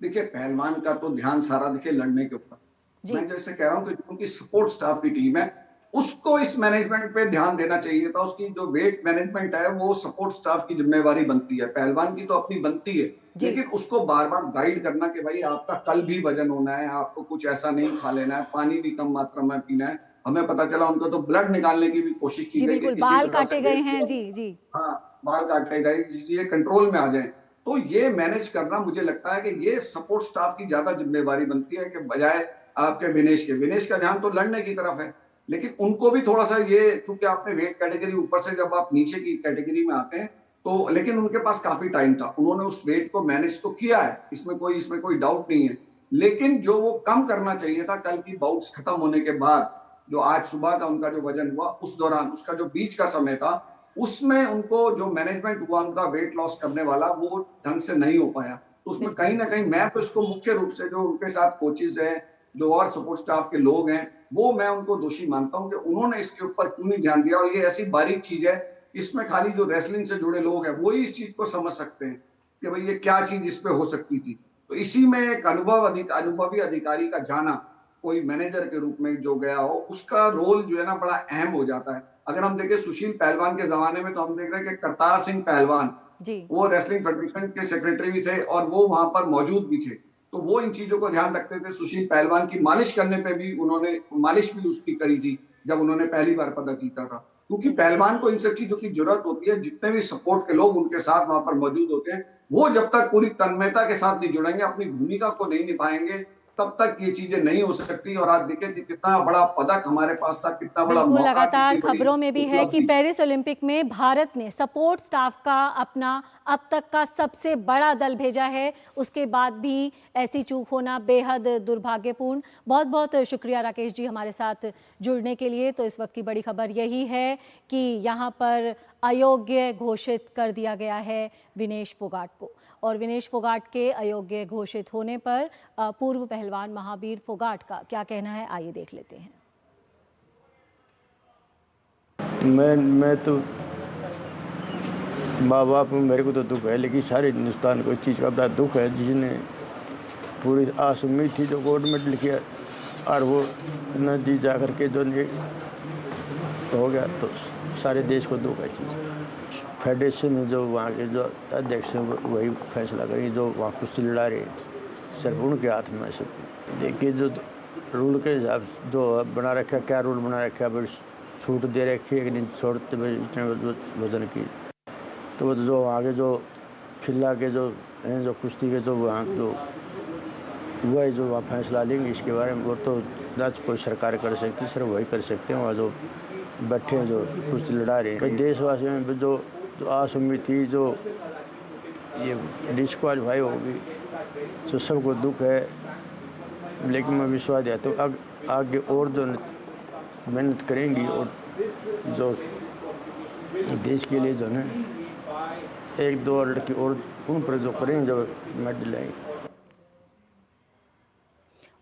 देखिए पहलवान का तो ध्यान सारा देखिए लड़ने के ऊपर। मैं जैसे कह रहा हूँ कि उनकी सपोर्ट स्टाफ की टीम है उसको इस मैनेजमेंट पे ध्यान देना चाहिए था। उसकी जो वेट मैनेजमेंट है वो सपोर्ट स्टाफ की जिम्मेवारी बनती है, पहलवान की तो अपनी बनती है, लेकिन उसको बार बार गाइड करना कि भाई आपका कल भी वजन होना है, आपको कुछ ऐसा नहीं खा लेना है, पानी भी कम मात्रा में पीना है। हमें पता चला उनको तो ब्लड निकालने की भी कोशिश की जी गई कि बिल्कुल, किसी बाल तरह से काटे गए वेट हैं। लॉस, जी जी। हाँ बाल काटे गए, ये कंट्रोल में आ जाए। तो ये मैनेज करना मुझे लगता है कि ये सपोर्ट स्टाफ की ज्यादा जिम्मेवारी बनती है कि बजाय आपके विनेश का ध्यान तो लड़ने की तरफ है, लेकिन उनको भी थोड़ा सा ये, क्योंकि आपने वेट कैटेगरी ऊपर से जब आप नीचे की कैटेगरी में आते हैं तो, लेकिन उनके पास काफी टाइम था, उन्होंने उस वेट को मैनेज तो किया है, इसमें कोई डाउट नहीं है। लेकिन जो वो कम करना चाहिए था कल की बाउट्स खत्म होने के बाद, जो आज सुबह का उनका जो वजन हुआ उस दौरान, उसका जो बीच का समय था, उसमें उनको जो मैनेजमेंट हुआ उनका वेट लॉस करने वाला, वो ढंग से नहीं हो पाया। तो उसमें कहीं ना कहीं मैं तो इसको मुख्य रूप से जो उनके साथ कोचेज हैं, जो और सपोर्ट स्टाफ के लोग हैं, वो मैं उनको दोषी मानता हूं कि उन्होंने इसके ऊपर क्यों नहीं ध्यान दिया। और ये ऐसी बारीक चीज है, इसमें खाली जो रेसलिंग से जुड़े लोग हैं वो ही इस चीज को समझ सकते हैं कि भाई ये क्या चीज इस पे हो सकती थी। तो इसी में एक अनुभवी अधिकारी का जाना, कोई मैनेजर के रूप में जो गया हो, उसका रोल जो है ना बड़ा अहम हो जाता है। अगर हम देखें सुशील पहलवान के जमाने में, तो हम देख रहे हैं कि करतार सिंह पहलवान जी वो रेसलिंग फेडरेशन के सेक्रेटरी भी थे और वो वहां पर मौजूद भी थे, तो वो इन चीजों को ध्यान रखते थे। सुशील पहलवान की मालिश करने पे भी उन्होंने मालिश भी उसकी करी थी जब उन्होंने पहली बार पदक जीता था, क्योंकि पहलवान को इन सब चीजों की जरूरत होती है। जितने भी सपोर्ट के लोग उनके साथ वहां पर मौजूद होते हैं, वो जब तक पूरी तन्मयता के साथ नहीं जुड़ेंगे, अपनी भूमिका को नहीं निभाएंगे, तब तक ये चीजें नहीं हो सकती। और आज देखें कि कितना बड़ा पदक हमारे पास था, कितना बड़ा बिल्कुल, मौका, लगातार कितनी बड़ी खबरों में भी है कि उपलब्धि। पेरिस ओलंपिक में भारत ने सपोर्ट स्टाफ का अपना अब तक का सबसे बड़ा दल भेजा है, उसके बाद भी ऐसी चूक होना बेहद दुर्भाग्यपूर्ण। बहुत बहुत शुक्रिया राकेश जी हमारे साथ जुड़ने के लिए। तो इस वक्त की बड़ी खबर यही है कि यहाँ पर अयोग्य घोषित कर दिया गया है विनेश फोगाट को, और विनेश फोगाट के अयोग्य घोषित होने पर पूर्व पहलवान महावीर फोगाट का क्या कहना है, आइए देख लेते हैं। मैं तो माँ बाप मेरे को तो दुख है, लेकिन सारे हिंदुस्तान को इस चीज़ का बड़ा दुख है, जिसने पूरी आस उम्मीद थी जो गोल्ड मेडल किया और वो न जी जा कर के जो हो गया, तो सारे देश को दुख है चीज़। फेडरेशन में जो वहाँ के जो अध्यक्ष हैं वही फैसला करेंगे, जो वहाँ कुश्ती लड़ा रहे सिर्फ उनके हाथ में सब। देखिए जो रूल के हिसाब जो बना रखा, क्या रूल बना रखा, छूट दे रखी है कि नहीं छोड़ते इतने वजन की, तो जो आगे जो खिला के जो हैं जो कुश्ती के जो वहाँ जो वही जो वहाँ फैसला लेंगे इसके बारे में, वो तो ना कोई सरकार कर सकती, सिर्फ वही कर सकते हैं वहाँ जो बैठे हैं जो कुश्ती लड़ा रहे हैं। देशवासियों में जो आस उम्मीद थी जो ये डिस्क्वालीफाई होगी, तो सबको दुख है, लेकिन मैं विश्वास देता हूँ आगे और जो मेहनत करेंगी और जो देश के लिए जो है एक दो लड़की और उन पर जो करेंगे जो मेडल आएंगे।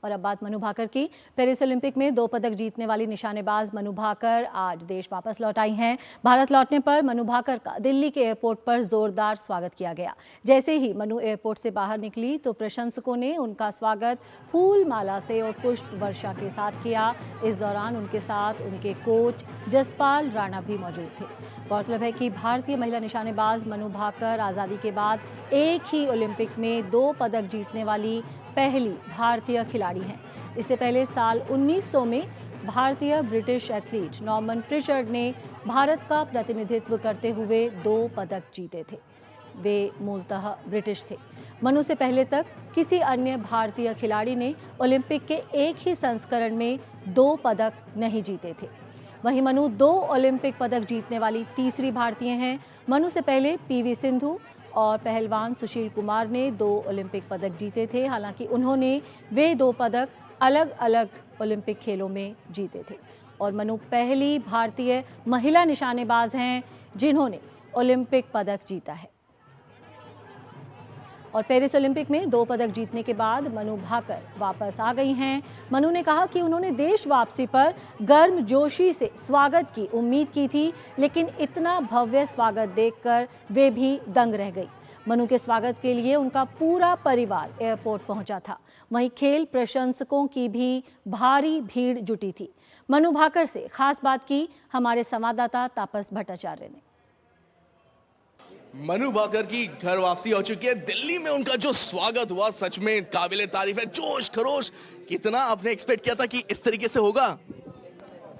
और अब बात मनु भाकर की। पेरिस ओलंपिक में 2 पदक जीतने वाली निशानेबाज मनु भाकर आज देश वापस लौट आई हैं। भारत लौटने पर मनु भाकर का दिल्ली के एयरपोर्ट पर जोरदार स्वागत किया गया। जैसे ही मनु एयरपोर्ट से बाहर निकली तो प्रशंसकों ने उनका स्वागत फूल माला से और पुष्प वर्षा के साथ किया। इस दौरान उनके साथ उनके कोच जसपाल राणा भी मौजूद थे। गौरतलब है कि भारतीय महिला निशानेबाज मनु भाकर आज़ादी के बाद एक ही ओलंपिक में 2 पदक जीतने वाली पहली भारतीय खिलाड़ी हैं। इससे पहले साल 1900 में भारतीय ब्रिटिश एथलीट नॉर्मन प्रिचर्ड ने भारत का प्रतिनिधित्व करते हुए 2 पदक जीते थे। वे मूलतः ब्रिटिश थे। मनु से पहले तक किसी अन्य भारतीय खिलाड़ी ने ओलंपिक के एक ही संस्करण में 2 पदक नहीं जीते थे। वहीं मनु 2 ओलंपिक पदक जीतने वाली तीसरी भारतीय हैं। मनु से पहले पीवी सिंधु और पहलवान सुशील कुमार ने 2 ओलंपिक पदक जीते थे। हालांकि उन्होंने वे 2 पदक अलग अलग ओलंपिक खेलों में जीते थे। और मनु पहली भारतीय महिला निशानेबाज हैं जिन्होंने ओलंपिक पदक जीता है। और पेरिस ओलंपिक में 2 पदक जीतने के बाद मनु भाकर वापस आ गई हैं। मनु ने कहा कि उन्होंने देश वापसी पर गर्मजोशी से स्वागत की उम्मीद की थी, लेकिन इतना भव्य स्वागत देखकर वे भी दंग रह गई। मनु के स्वागत के लिए उनका पूरा परिवार एयरपोर्ट पहुंचा था। वहीं खेल प्रशंसकों की भी भारी भीड़ जुटी थी। मनु भाकर से खास बात की हमारे संवाददाता तापस भट्टाचार्य ने। मनु भाकर की घर वापसी हो चुकी है। दिल्ली में उनका जो स्वागत हुआ सच में काबिले तारीफ है। जोश खरोश कितना आपने एक्सपेक्ट किया था कि इस तरीके से होगा?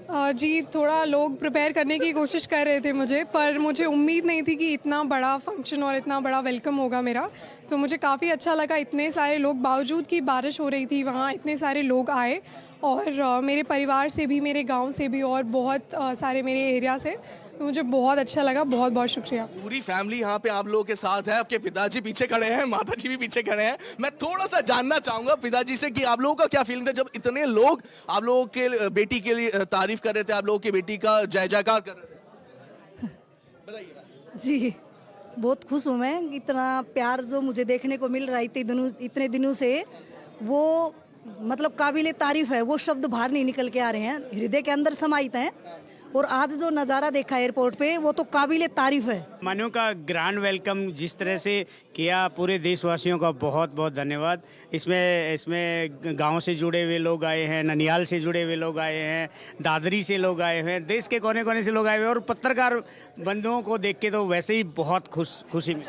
जी, थोड़ा लोग प्रिपेयर करने की कोशिश कर रहे थे मुझे, पर मुझे उम्मीद नहीं थी कि इतना बड़ा फंक्शन और इतना बड़ा वेलकम होगा मेरा। तो मुझे काफ़ी अच्छा लगा, इतने सारे लोग, बावजूद कि बारिश हो रही थी वहाँ, इतने सारे लोग आए। और मेरे परिवार से भी, मेरे गांव से भी और बहुत सारे मेरे एरिया से, तो मुझे बहुत अच्छा लगा। बहुत बहुत शुक्रिया। पूरी फैमिली यहाँ पे आप लोगों के साथ है। आपके पिताजी पीछे खड़े हैं, माताजी भी पीछे खड़े हैं। मैं थोड़ा सा जानना चाहूंगा पिताजी से कि आप लोगों का क्या फीलिंग था जब इतने लोग आप लोगों के बेटी के लिए तारीफ कर रहे थे, आप लोगों की बेटी का जय जयकार कर रहे थे? बताइए। जी, बहुत खुश हूँ मैं। इतना प्यार जो मुझे देखने को मिल रहा है इतने दिनों से, वो मतलब काबिले तारीफ है। वो शब्द बाहर नहीं निकल के आ रहे हैं, हृदय के अंदर समाहित हैं। और आज जो नज़ारा देखा एयरपोर्ट पे, वो तो काबिले तारीफ है। मनु का ग्रैंड वेलकम जिस तरह से किया, पूरे देशवासियों का बहुत बहुत धन्यवाद। इसमें गांव से जुड़े हुए लोग आए हैं, ननिहाल से जुड़े हुए लोग आए हैं, दादरी से लोग आए हैं, देश के कोने कोने से लोग आए हुए हैं। और पत्रकार बंधुओं को देख के तो वैसे ही बहुत खुशी में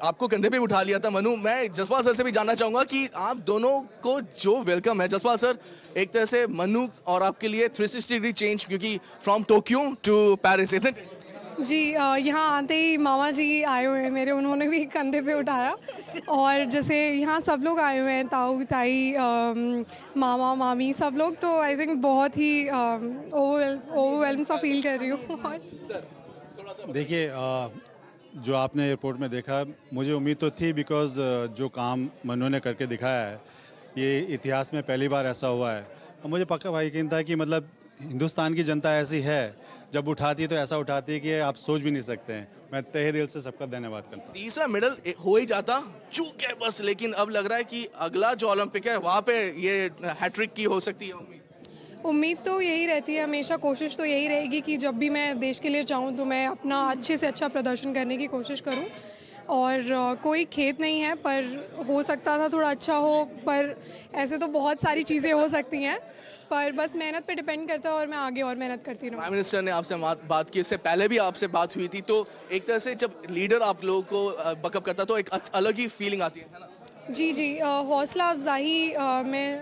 आपको कंधे पे उठा लिया था मनु। मैं जसपाल सर से भी जानना चाहूंगा कि आप दोनों को जो वेलकम है, जसपाल सर, एक तरह से मनु और आपके लिए 360 डिग्री चेंज, क्योंकि from Tokyo to Paris, isn't it? जी, यहाँ आते ही मामा जी आए हुए हैं मेरे, उन्होंने भी कंधे पे उठाया। और जैसे यहाँ सब लोग आए हुए हैं, ताऊ ताई, मामा मामी, सब लोग। तो आई थिंक बहुत ही ओवरवेल्म सा फील कर रही हूँ। देखिए, जो आपने एयरपोर्ट में देखा, मुझे उम्मीद तो थी, बिकॉज जो काम मनु ने करके दिखाया है, ये इतिहास में पहली बार ऐसा हुआ है। मुझे पक्का यकीन था कि मतलब हिंदुस्तान की जनता ऐसी है, जब उठाती है तो ऐसा उठाती है कि आप सोच भी नहीं सकते हैं। मैं तहे दिल से सबका धन्यवाद करता हूँ। तीसरा मेडल हो ही जाता, चूक है बस। लेकिन अब लग रहा है कि अगला जो ओलंपिक है वहाँ पे ये हैट्रिक की हो सकती है उम्मीद तो यही रहती है हमेशा। कोशिश तो यही रहेगी कि जब भी मैं देश के लिए जाऊँ तो मैं अपना अच्छे से अच्छा प्रदर्शन करने की कोशिश करूँ। और कोई खेद नहीं है, पर हो सकता था थोड़ा अच्छा हो, पर ऐसे तो बहुत सारी चीज़ें हो सकती हैं, पर बस मेहनत पे डिपेंड करता है और मैं आगे और मेहनत करती रहूँ। प्राइम मिनिस्टर ने आपसे बात की, इससे पहले भी आपसे बात हुई थी, तो एक तरह से जब लीडर आप लोगों को बकअप करता तो एक अलग ही फीलिंग आती है ना? जी, हौसला अफजाई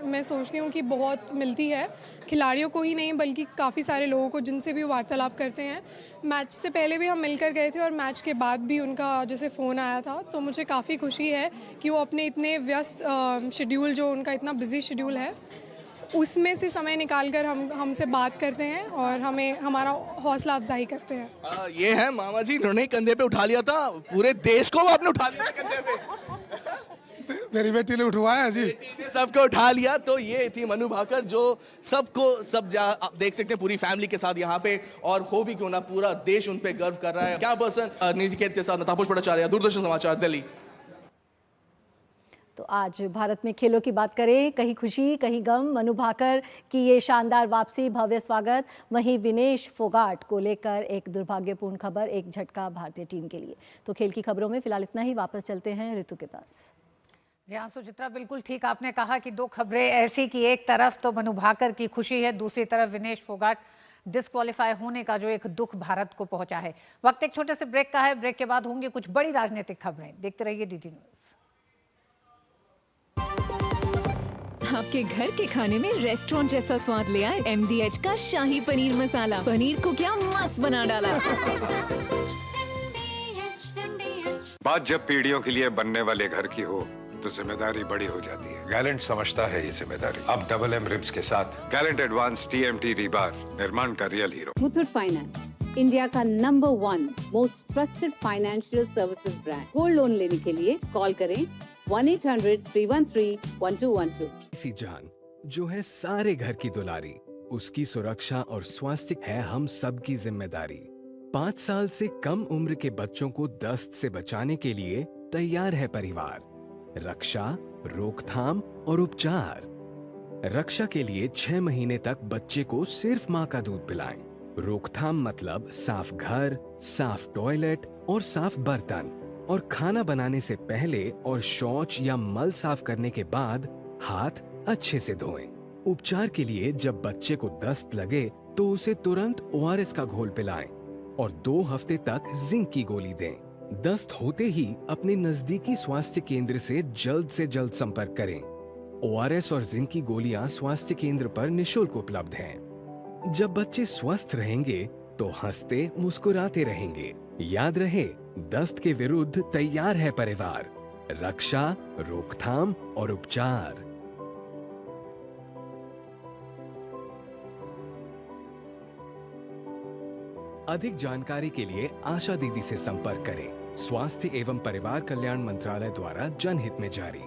मैं सोचती हूँ कि बहुत मिलती है खिलाड़ियों को ही नहीं, बल्कि काफ़ी सारे लोगों को जिनसे भी वार्तालाप करते हैं। मैच से पहले भी हम मिलकर गए थे और मैच के बाद भी उनका जैसे फ़ोन आया था, तो मुझे काफ़ी खुशी है कि वो अपने इतने व्यस्त शेड्यूल, जो उनका इतना बिजी शेड्यूल है, उसमें से समय निकाल कर हमसे बात करते हैं और हमें हमारा हौसला अफजाई करते हैं। ये है मामा जी, उन्होंने कंधे पे उठा लिया था, पूरे देश को आपने उठा लिया था कंधे पे। मेरी बेटी ने उठवाया जी, सबको उठा लिया। तो ये थी मनु भाकर, जो सब आप देख सकते हैं पूरी फैमिली के साथ यहाँ पे, और हो भी क्यों ना पूरा देश उन पे गर्व कर रहा है। क्या पर्सन निजिकेत के साथ तापस भट्टाचार्य, दूरदर्शन समाचार, दिल्ली। तो आज भारत में खेलों की बात करें, कहीं खुशी कहीं गम। मनु भाकर की ये शानदार वापसी, भव्य स्वागत। वहीं विनेश फोगाट को लेकर एक दुर्भाग्यपूर्ण खबर, एक झटका भारतीय टीम के लिए। तो खेल की खबरों में फिलहाल इतना ही। वापस चलते हैं ऋतु के पास। जी हाँ सुचित्रा, बिल्कुल ठीक आपने कहा कि दो खबरें ऐसी कि एक तरफ तो मनु भाकर की खुशी है, दूसरी तरफ विनेश फोगाट डिस्क्वालीफाई होने का जो एक दुख भारत को पहुंचा है। वक्त एक छोटे से ब्रेक का है, ब्रेक के बाद होंगे कुछ बड़ी राजनीतिक खबरें। देखते रहिए डीडी न्यूज। आपके घर के खाने में रेस्टोरेंट जैसा स्वाद ले आए MDH का शाही पनीर मसाला। पनीर को क्या मस्त बना डाला। बात जब पीढ़ियों के लिए बनने वाले घर की हो तो जिम्मेदारी बड़ी हो जाती है। गैलेंट समझता है ये जिम्मेदारी। अब डबल M रिब्स के साथ गैलेंट एडवांस TMT रीबार, निर्माण का real hero. Muthoot Finance, India का number 1 most trusted financial services brand. Gold loan लेने के लिए कॉल करें 1-800-313-1212। ऐसी जान जो है सारे घर की दुलारी, उसकी सुरक्षा और स्वास्थ्य है हम सब की जिम्मेदारी। 5 साल से कम उम्र के बच्चों को दस्त से बचाने के लिए तैयार है परिवार। रक्षा, रोकथाम और उपचार। रक्षा के लिए 6 महीने तक बच्चे को सिर्फ माँ का दूध पिलाएं। रोकथाम मतलब साफ घर, साफ टॉयलेट और साफ बर्तन। और खाना बनाने से पहले और शौच या मल साफ करने के बाद हाथ अच्छे से धोएं। उपचार के लिए जब बच्चे को दस्त लगे तो उसे तुरंत ORS का घोल पिलाएं और 2 हफ्ते तक जिंक की गोली दें। दस्त होते ही अपने नजदीकी स्वास्थ्य केंद्र से जल्द संपर्क करें। ORS और जिंक की गोलियां स्वास्थ्य केंद्र पर निशुल्क उपलब्ध हैं। जब बच्चे स्वस्थ रहेंगे तो हंसते मुस्कुराते रहेंगे। याद रहे, दस्त के विरुद्ध तैयार है परिवार। रक्षा, रोकथाम और उपचार। अधिक जानकारी के लिए आशा दीदी से संपर्क करें। स्वास्थ्य एवं परिवार कल्याण मंत्रालय द्वारा जनहित में जारी।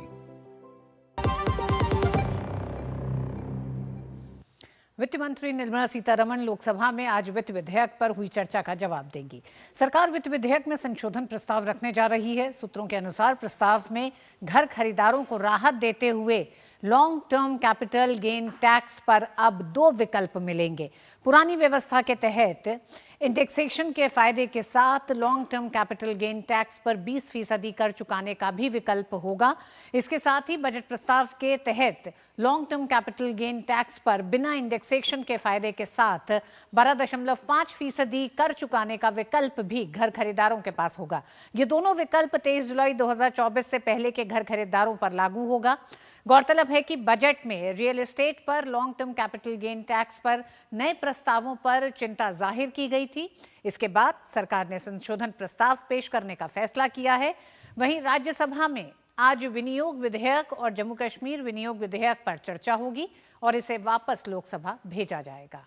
वित्त मंत्री निर्मला सीतारमण लोकसभा में आज वित्त विधेयक पर हुई चर्चा का जवाब देंगी। सरकार वित्त विधेयक में संशोधन प्रस्ताव रखने जा रही है। सूत्रों के अनुसार प्रस्ताव में घर खरीदारों को राहत देते हुए long term capital gain tax पर अब 2 विकल्प मिलेंगे। पुरानी व्यवस्था के तहत इंडेक्सेशन के फायदे के साथ long term capital gain tax पर 20% कर चुकाने का भी विकल्प होगा। इसके साथ ही बजट प्रस्ताव के तहत long term capital gain tax पर बिना इंडेक्सेशन के फायदे के साथ 12.5% कर चुकाने का विकल्प भी घर खरीदारों के पास होगा। ये दोनों विकल्प 23 जुलाई 2024 से पहले के घर खरीदारों पर लागू होगा। गौरतलब है कि बजट में रियल एस्टेट पर long term capital gain tax पर नए प्रस्तावों पर चिंता जाहिर की गई थी। इसके बाद सरकार ने संशोधन प्रस्ताव पेश करने का फैसला किया है। वहीं राज्यसभा में आज विनियोग विधेयक और जम्मू कश्मीर विनियोग विधेयक पर चर्चा होगी और इसे वापस लोकसभा भेजा जाएगा।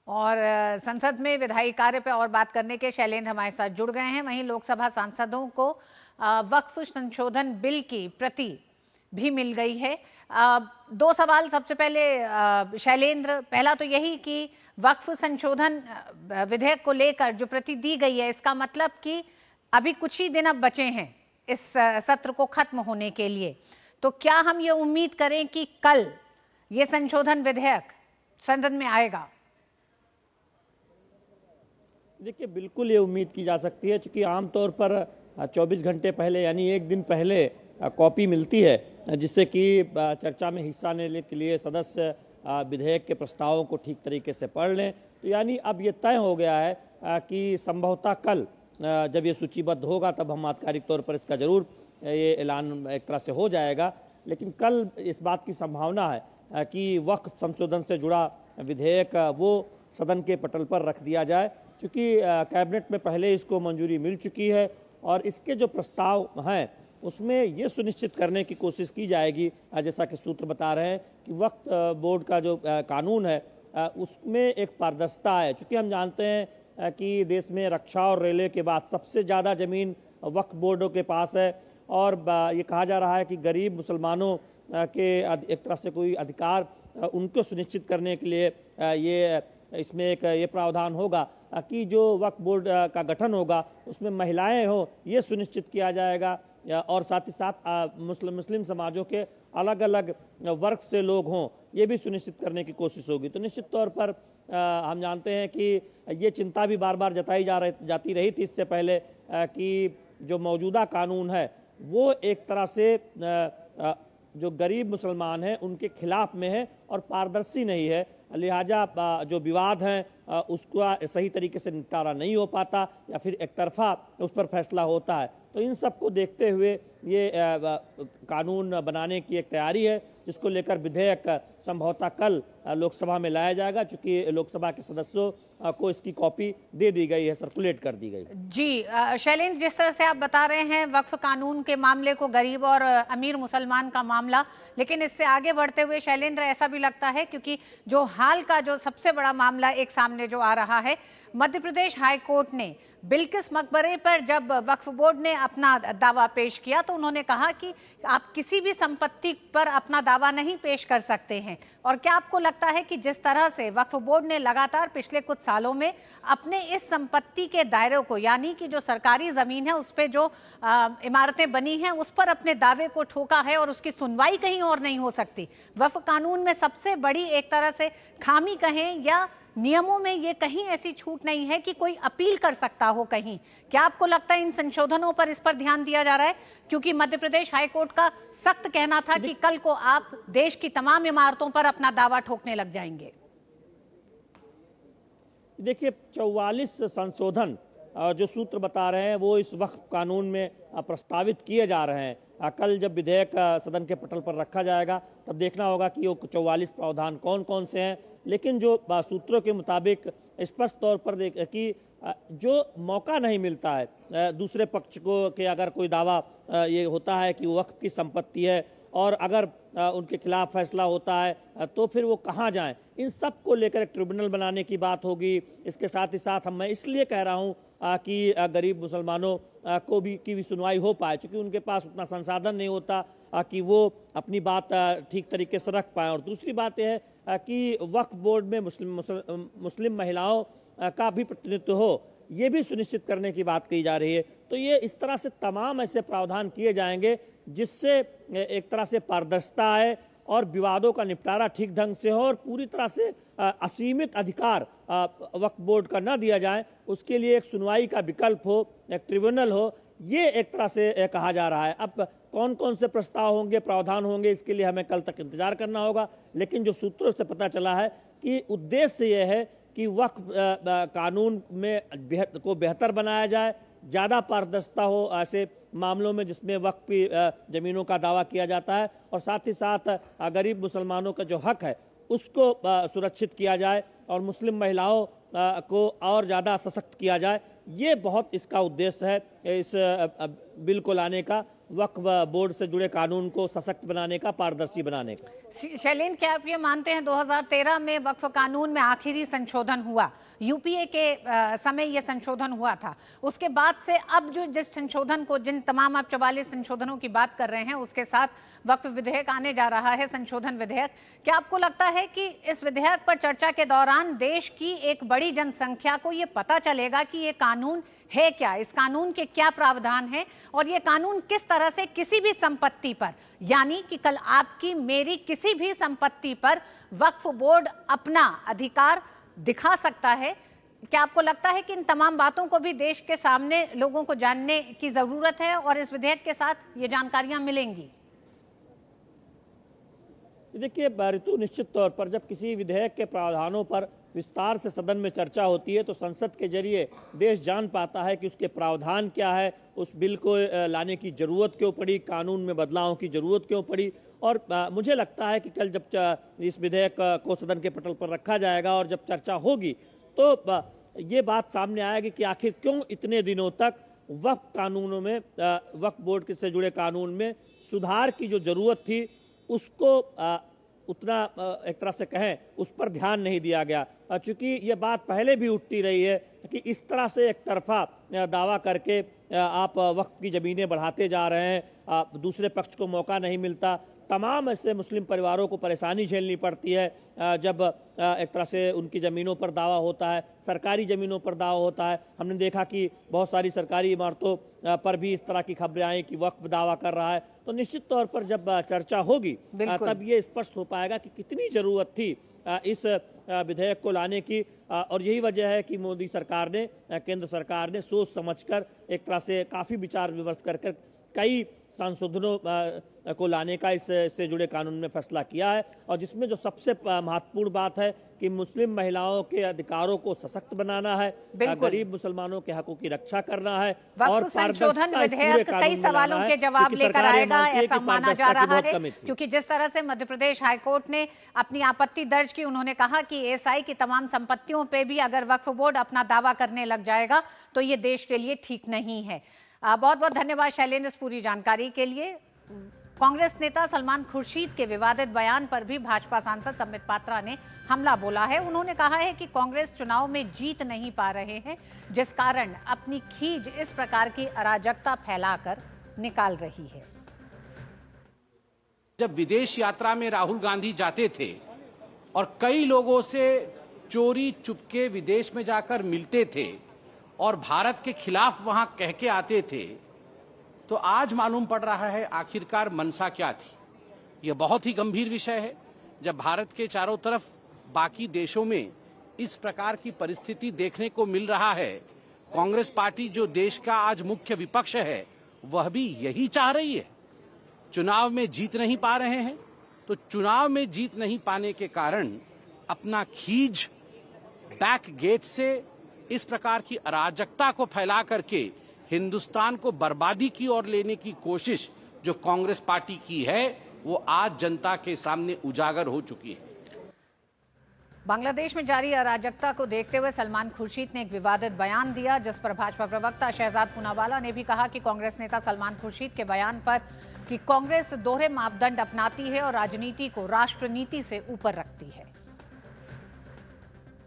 और संसद में विधायी कार्य पर और बात करने के शैलेंद्र हमारे साथ जुड़ गए हैं। वहीं लोकसभा सांसदों को वक्फ संशोधन बिल की प्रति भी मिल गई है। 2 सवाल सबसे पहले शैलेंद्र, पहला तो यही कि वक्फ संशोधन विधेयक को लेकर जो प्रति दी गई है, इसका मतलब कि अभी कुछ ही दिन अब बचे हैं इस सत्र को खत्म होने के लिए, तो क्या हम ये उम्मीद करें कि कल ये संशोधन विधेयक संसद में आएगा? देखिए, बिल्कुल ये उम्मीद की जा सकती है, क्योंकि आमतौर पर 24 घंटे पहले यानी 1 दिन पहले कॉपी मिलती है, जिससे कि चर्चा में हिस्सा लेने के लिए सदस्य विधेयक के प्रस्तावों को ठीक तरीके से पढ़ लें। तो यानी अब ये तय हो गया है कि संभवतः कल जब ये सूचीबद्ध होगा तब हम आधिकारिक तौर पर इसका जरूर ये ऐलान एक तरह से हो जाएगा। लेकिन कल इस बात की संभावना है कि वक्फ संशोधन से जुड़ा विधेयक वो सदन के पटल पर रख दिया जाए, क्योंकि कैबिनेट में पहले इसको मंजूरी मिल चुकी है और इसके जो प्रस्ताव हैं उसमें ये सुनिश्चित करने की कोशिश की जाएगी, जैसा कि सूत्र बता रहे हैं, कि वक्फ बोर्ड का जो कानून है उसमें एक पारदर्शिता है। क्योंकि हम जानते हैं कि देश में रक्षा और रेलवे के बाद सबसे ज़्यादा ज़मीन वक्फ बोर्डों के पास है और ये कहा जा रहा है कि गरीब मुसलमानों के एक तरह से कोई अधिकार उनको सुनिश्चित करने के लिए ये इसमें एक ये प्रावधान होगा कि जो वक्फ बोर्ड का गठन होगा उसमें महिलाएं हो, ये सुनिश्चित किया जाएगा और साथ ही साथ मुस्लिम समाजों के अलग अलग वर्ग से लोग हों, ये भी सुनिश्चित करने की कोशिश होगी। तो निश्चित तौर पर हम जानते हैं कि ये चिंता भी बार बार जताई जाती रही थी इससे पहले कि जो मौजूदा कानून है वो एक तरह से जो गरीब मुसलमान हैं उनके खिलाफ में है और पारदर्शी नहीं है, लिहाजा जो विवाद हैं उसका सही तरीके से निपटारा नहीं हो पाता या फिर एक तरफा उस पर फैसला होता है। तो इन सब को देखते हुए ये कानून बनाने की एक तैयारी है, जिसको लेकर विधेयक संभवतः कल लोकसभा में लाया जाएगा, क्योंकि लोकसभा के सदस्यों को इसकी कॉपी दे दी गई है, सर्कुलेट कर दी गई। जी शैलेंद्र, जिस तरह से आप बता रहे हैं वक्फ कानून के मामले को गरीब और अमीर मुसलमान का मामला, लेकिन इससे आगे बढ़ते हुए शैलेंद्र ऐसा भी लगता है, क्योंकि जो हाल का जो सबसे बड़ा मामला एक सामने जो आ रहा है मध्य प्रदेश हाई कोर्ट ने बिल्किस मकबरे पर जब वक्फ बोर्ड ने अपना दावा पेश किया तो उन्होंने कहा कि आप किसी भी संपत्ति पर अपना दावा नहीं पेश कर सकते हैं। और क्या आपको लगता है कि जिस तरह से वक्फ बोर्ड ने लगातार पिछले कुछ सालों में अपने इस संपत्ति के दायरे को, यानी कि जो सरकारी जमीन है उस पे जो इमारतें बनी हैं उस पर अपने दावे को ठोका है और उसकी सुनवाई कहीं और नहीं हो सकती? वक्फ कानून में सबसे बड़ी एक तरह से खामी कहें या नियमों में ये कहीं ऐसी छूट नहीं है कि कोई अपील कर सकता हो कहीं। क्या आपको लगता है इन संशोधनों पर इस पर ध्यान दिया जा रहा है? क्योंकि मध्य प्रदेश हाई कोर्ट का सख्त कहना था कि कल को आप देश की तमाम इमारतों पर अपना दावा ठोकने लग जाएंगे। देखिए 44 संशोधन जो सूत्र बता रहे हैं वो इस वक्फ कानून में प्रस्तावित किए जा रहे हैं। कल जब विधेयक सदन के पटल पर रखा जाएगा तब देखना होगा कि वो 44 प्रावधान कौन कौन से हैं। लेकिन जो सूत्रों के मुताबिक स्पष्ट तौर पर देख कि जो मौका नहीं मिलता है दूसरे पक्ष को कि अगर कोई दावा ये होता है कि वो वक्फ की संपत्ति है और अगर उनके खिलाफ फैसला होता है तो फिर वो कहाँ जाएं, इन सब को लेकर एक ट्रिब्यूनल बनाने की बात होगी। इसके साथ ही साथ मैं इसलिए कह रहा हूँ कि गरीब मुसलमानों को भी की भी सुनवाई हो पाए, क्योंकि उनके पास उतना संसाधन नहीं होता कि वो अपनी बात ठीक तरीके से रख पाएँ। और दूसरी बात यह है कि वक्फ बोर्ड में मुस्लिम महिलाओं का भी प्रतिनिधित्व हो, ये भी सुनिश्चित करने की बात कही जा रही है। तो ये इस तरह से तमाम ऐसे प्रावधान किए जाएंगे जिससे एक तरह से पारदर्शिता आए और विवादों का निपटारा ठीक ढंग से हो और पूरी तरह से असीमित अधिकार वक्फ बोर्ड का न दिया जाए। उसके लिए एक सुनवाई का विकल्प हो, एक ट्रिब्यूनल हो, ये एक तरह से कहा जा रहा है। अब कौन कौन से प्रस्ताव होंगे, प्रावधान होंगे, इसके लिए हमें कल तक इंतजार करना होगा। लेकिन जो सूत्रों से पता चला है कि उद्देश्य ये है कि वक्फ कानून में को बेहतर बनाया जाए, ज़्यादा पारदर्शिता हो ऐसे मामलों में जिसमें वक्फ की ज़मीनों का दावा किया जाता है, और साथ ही साथ गरीब मुसलमानों का जो हक है उसको सुरक्षित किया जाए और मुस्लिम महिलाओं को और ज़्यादा सशक्त किया जाए। ये बहुत इसका उद्देश्य है इस बिल को लाने का, वक्फ बोर्ड से जुड़े कानून को सशक्त बनाने का, पारदर्शी बनाने का। शैलेंद्र, क्या आप ये मानते हैं 2013 में वक्फ कानून में आखिरी संशोधन हुआ, यूपीए के समय ये संशोधन हुआ था, उसके बाद से अब जो जिस संशोधन को, जिन तमाम आप 44 संशोधनों की बात कर रहे हैं उसके साथ वक्फ विधेयक आने जा रहा है, संशोधन विधेयक, क्या आपको लगता है कि इस विधेयक पर चर्चा के दौरान देश की एक बड़ी जनसंख्या को ये पता चलेगा कि ये कानून है क्या, इस कानून के क्या प्रावधान है और ये कानून किस तरह से किसी भी संपत्ति पर, यानी कि कल आपकी मेरी किसी भी संपत्ति पर वक्फ बोर्ड अपना अधिकार दिखा सकता है? क्या आपको लगता है कि इन तमाम बातों को भी देश के सामने लोगों को जानने की जरूरत है और इस विधेयक के साथ ये जानकारियां मिलेंगी? देखिए ऋतु, निश्चित तौर पर जब किसी विधेयक के प्रावधानों पर विस्तार से सदन में चर्चा होती है तो संसद के जरिए देश जान पाता है कि उसके प्रावधान क्या है, उस बिल को लाने की जरूरत क्यों पड़ी, कानून में बदलाव की जरूरत क्यों पड़ी। और मुझे लगता है कि कल जब इस विधेयक को सदन के पटल पर रखा जाएगा और जब चर्चा होगी तो ये बात सामने आएगी कि आखिर क्यों इतने दिनों तक वक्फ कानूनों में, वक्फ बोर्ड से जुड़े कानून में सुधार की जो जरूरत थी उसको उतना एक तरह से कहें उस पर ध्यान नहीं दिया गया। चूंकि ये बात पहले भी उठती रही है कि इस तरह से एक तरफा दावा करके आप वक्फ की ज़मीनें बढ़ाते जा रहे हैं, दूसरे पक्ष को मौका नहीं मिलता। तमाम ऐसे मुस्लिम परिवारों को परेशानी झेलनी पड़ती है जब एक तरह से उनकी ज़मीनों पर दावा होता है, सरकारी ज़मीनों पर दावा होता है। हमने देखा कि बहुत सारी सरकारी इमारतों पर भी इस तरह की खबरें आई कि वक्फ दावा कर रहा है। तो निश्चित तौर पर जब चर्चा होगी तब ये स्पष्ट हो पाएगा कि कितनी ज़रूरत थी इस विधेयक को लाने की। और यही वजह है कि मोदी सरकार ने, केंद्र सरकार ने सोच समझकर एक तरह से काफ़ी विचार विमर्श कर कई संशोधनों को लाने का इससे जुड़े कानून में फैसला किया है। और जिसमें जो सबसे महत्वपूर्ण बात है कि मुस्लिम महिलाओं के अधिकारों को सशक्त बनाना है, गरीब मुसलमानों के हकों की रक्षा करना है और संशोधन विधेयक कई सवालों के जवाब लेकर आएगा, ऐसा माना जा रहा है। क्योंकि जिस तरह से मध्य प्रदेश हाईकोर्ट ने अपनी आपत्ति दर्ज की, उन्होंने कहा कि एएसआई की तमाम संपत्तियों पे भी अगर वक्फ बोर्ड अपना दावा करने लग जाएगा तो ये देश के लिए ठीक नहीं है। बहुत बहुत धन्यवाद शैलेंद्र इस पूरी जानकारी के लिए। कांग्रेस नेता सलमान खुर्शीद के विवादित बयान पर भी भाजपा सांसद संबित पात्रा ने हमला बोला है। उन्होंने कहा है कि कांग्रेस चुनाव में जीत नहीं पा रहे हैं, जिस कारण अपनी खीज इस प्रकार की अराजकता फैलाकर निकाल रही है। जब विदेश यात्रा में राहुल गांधी जाते थे और कई लोगों से चोरी चुपके विदेश में जाकर मिलते थे और भारत के खिलाफ वहां कह के आते थे, तो आज मालूम पड़ रहा है आखिरकार मंशा क्या थी। यह बहुत ही गंभीर विषय है। जब भारत के चारों तरफ बाकी देशों में इस प्रकार की परिस्थिति देखने को मिल रहा है, कांग्रेस पार्टी जो देश का आज मुख्य विपक्ष है वह भी यही चाह रही है। चुनाव में जीत नहीं पा रहे हैं, तो चुनाव में जीत नहीं पाने के कारण अपना खीज बैक गेट से इस प्रकार की अराजकता को फैला करके हिंदुस्तान को बर्बादी की ओर लेने की कोशिश जो कांग्रेस पार्टी की है, वो आज जनता के सामने उजागर हो चुकी है। बांग्लादेश में जारी अराजकता को देखते हुए सलमान खुर्शीद ने एक विवादित बयान दिया, जिस पर भाजपा प्रवक्ता शहजाद पूनावाला ने भी कहा कि कांग्रेस नेता सलमान खुर्शीद के बयान पर कि कांग्रेस दोहरे मापदंड अपनाती है और राजनीति को राष्ट्र नीति से ऊपर रखती है।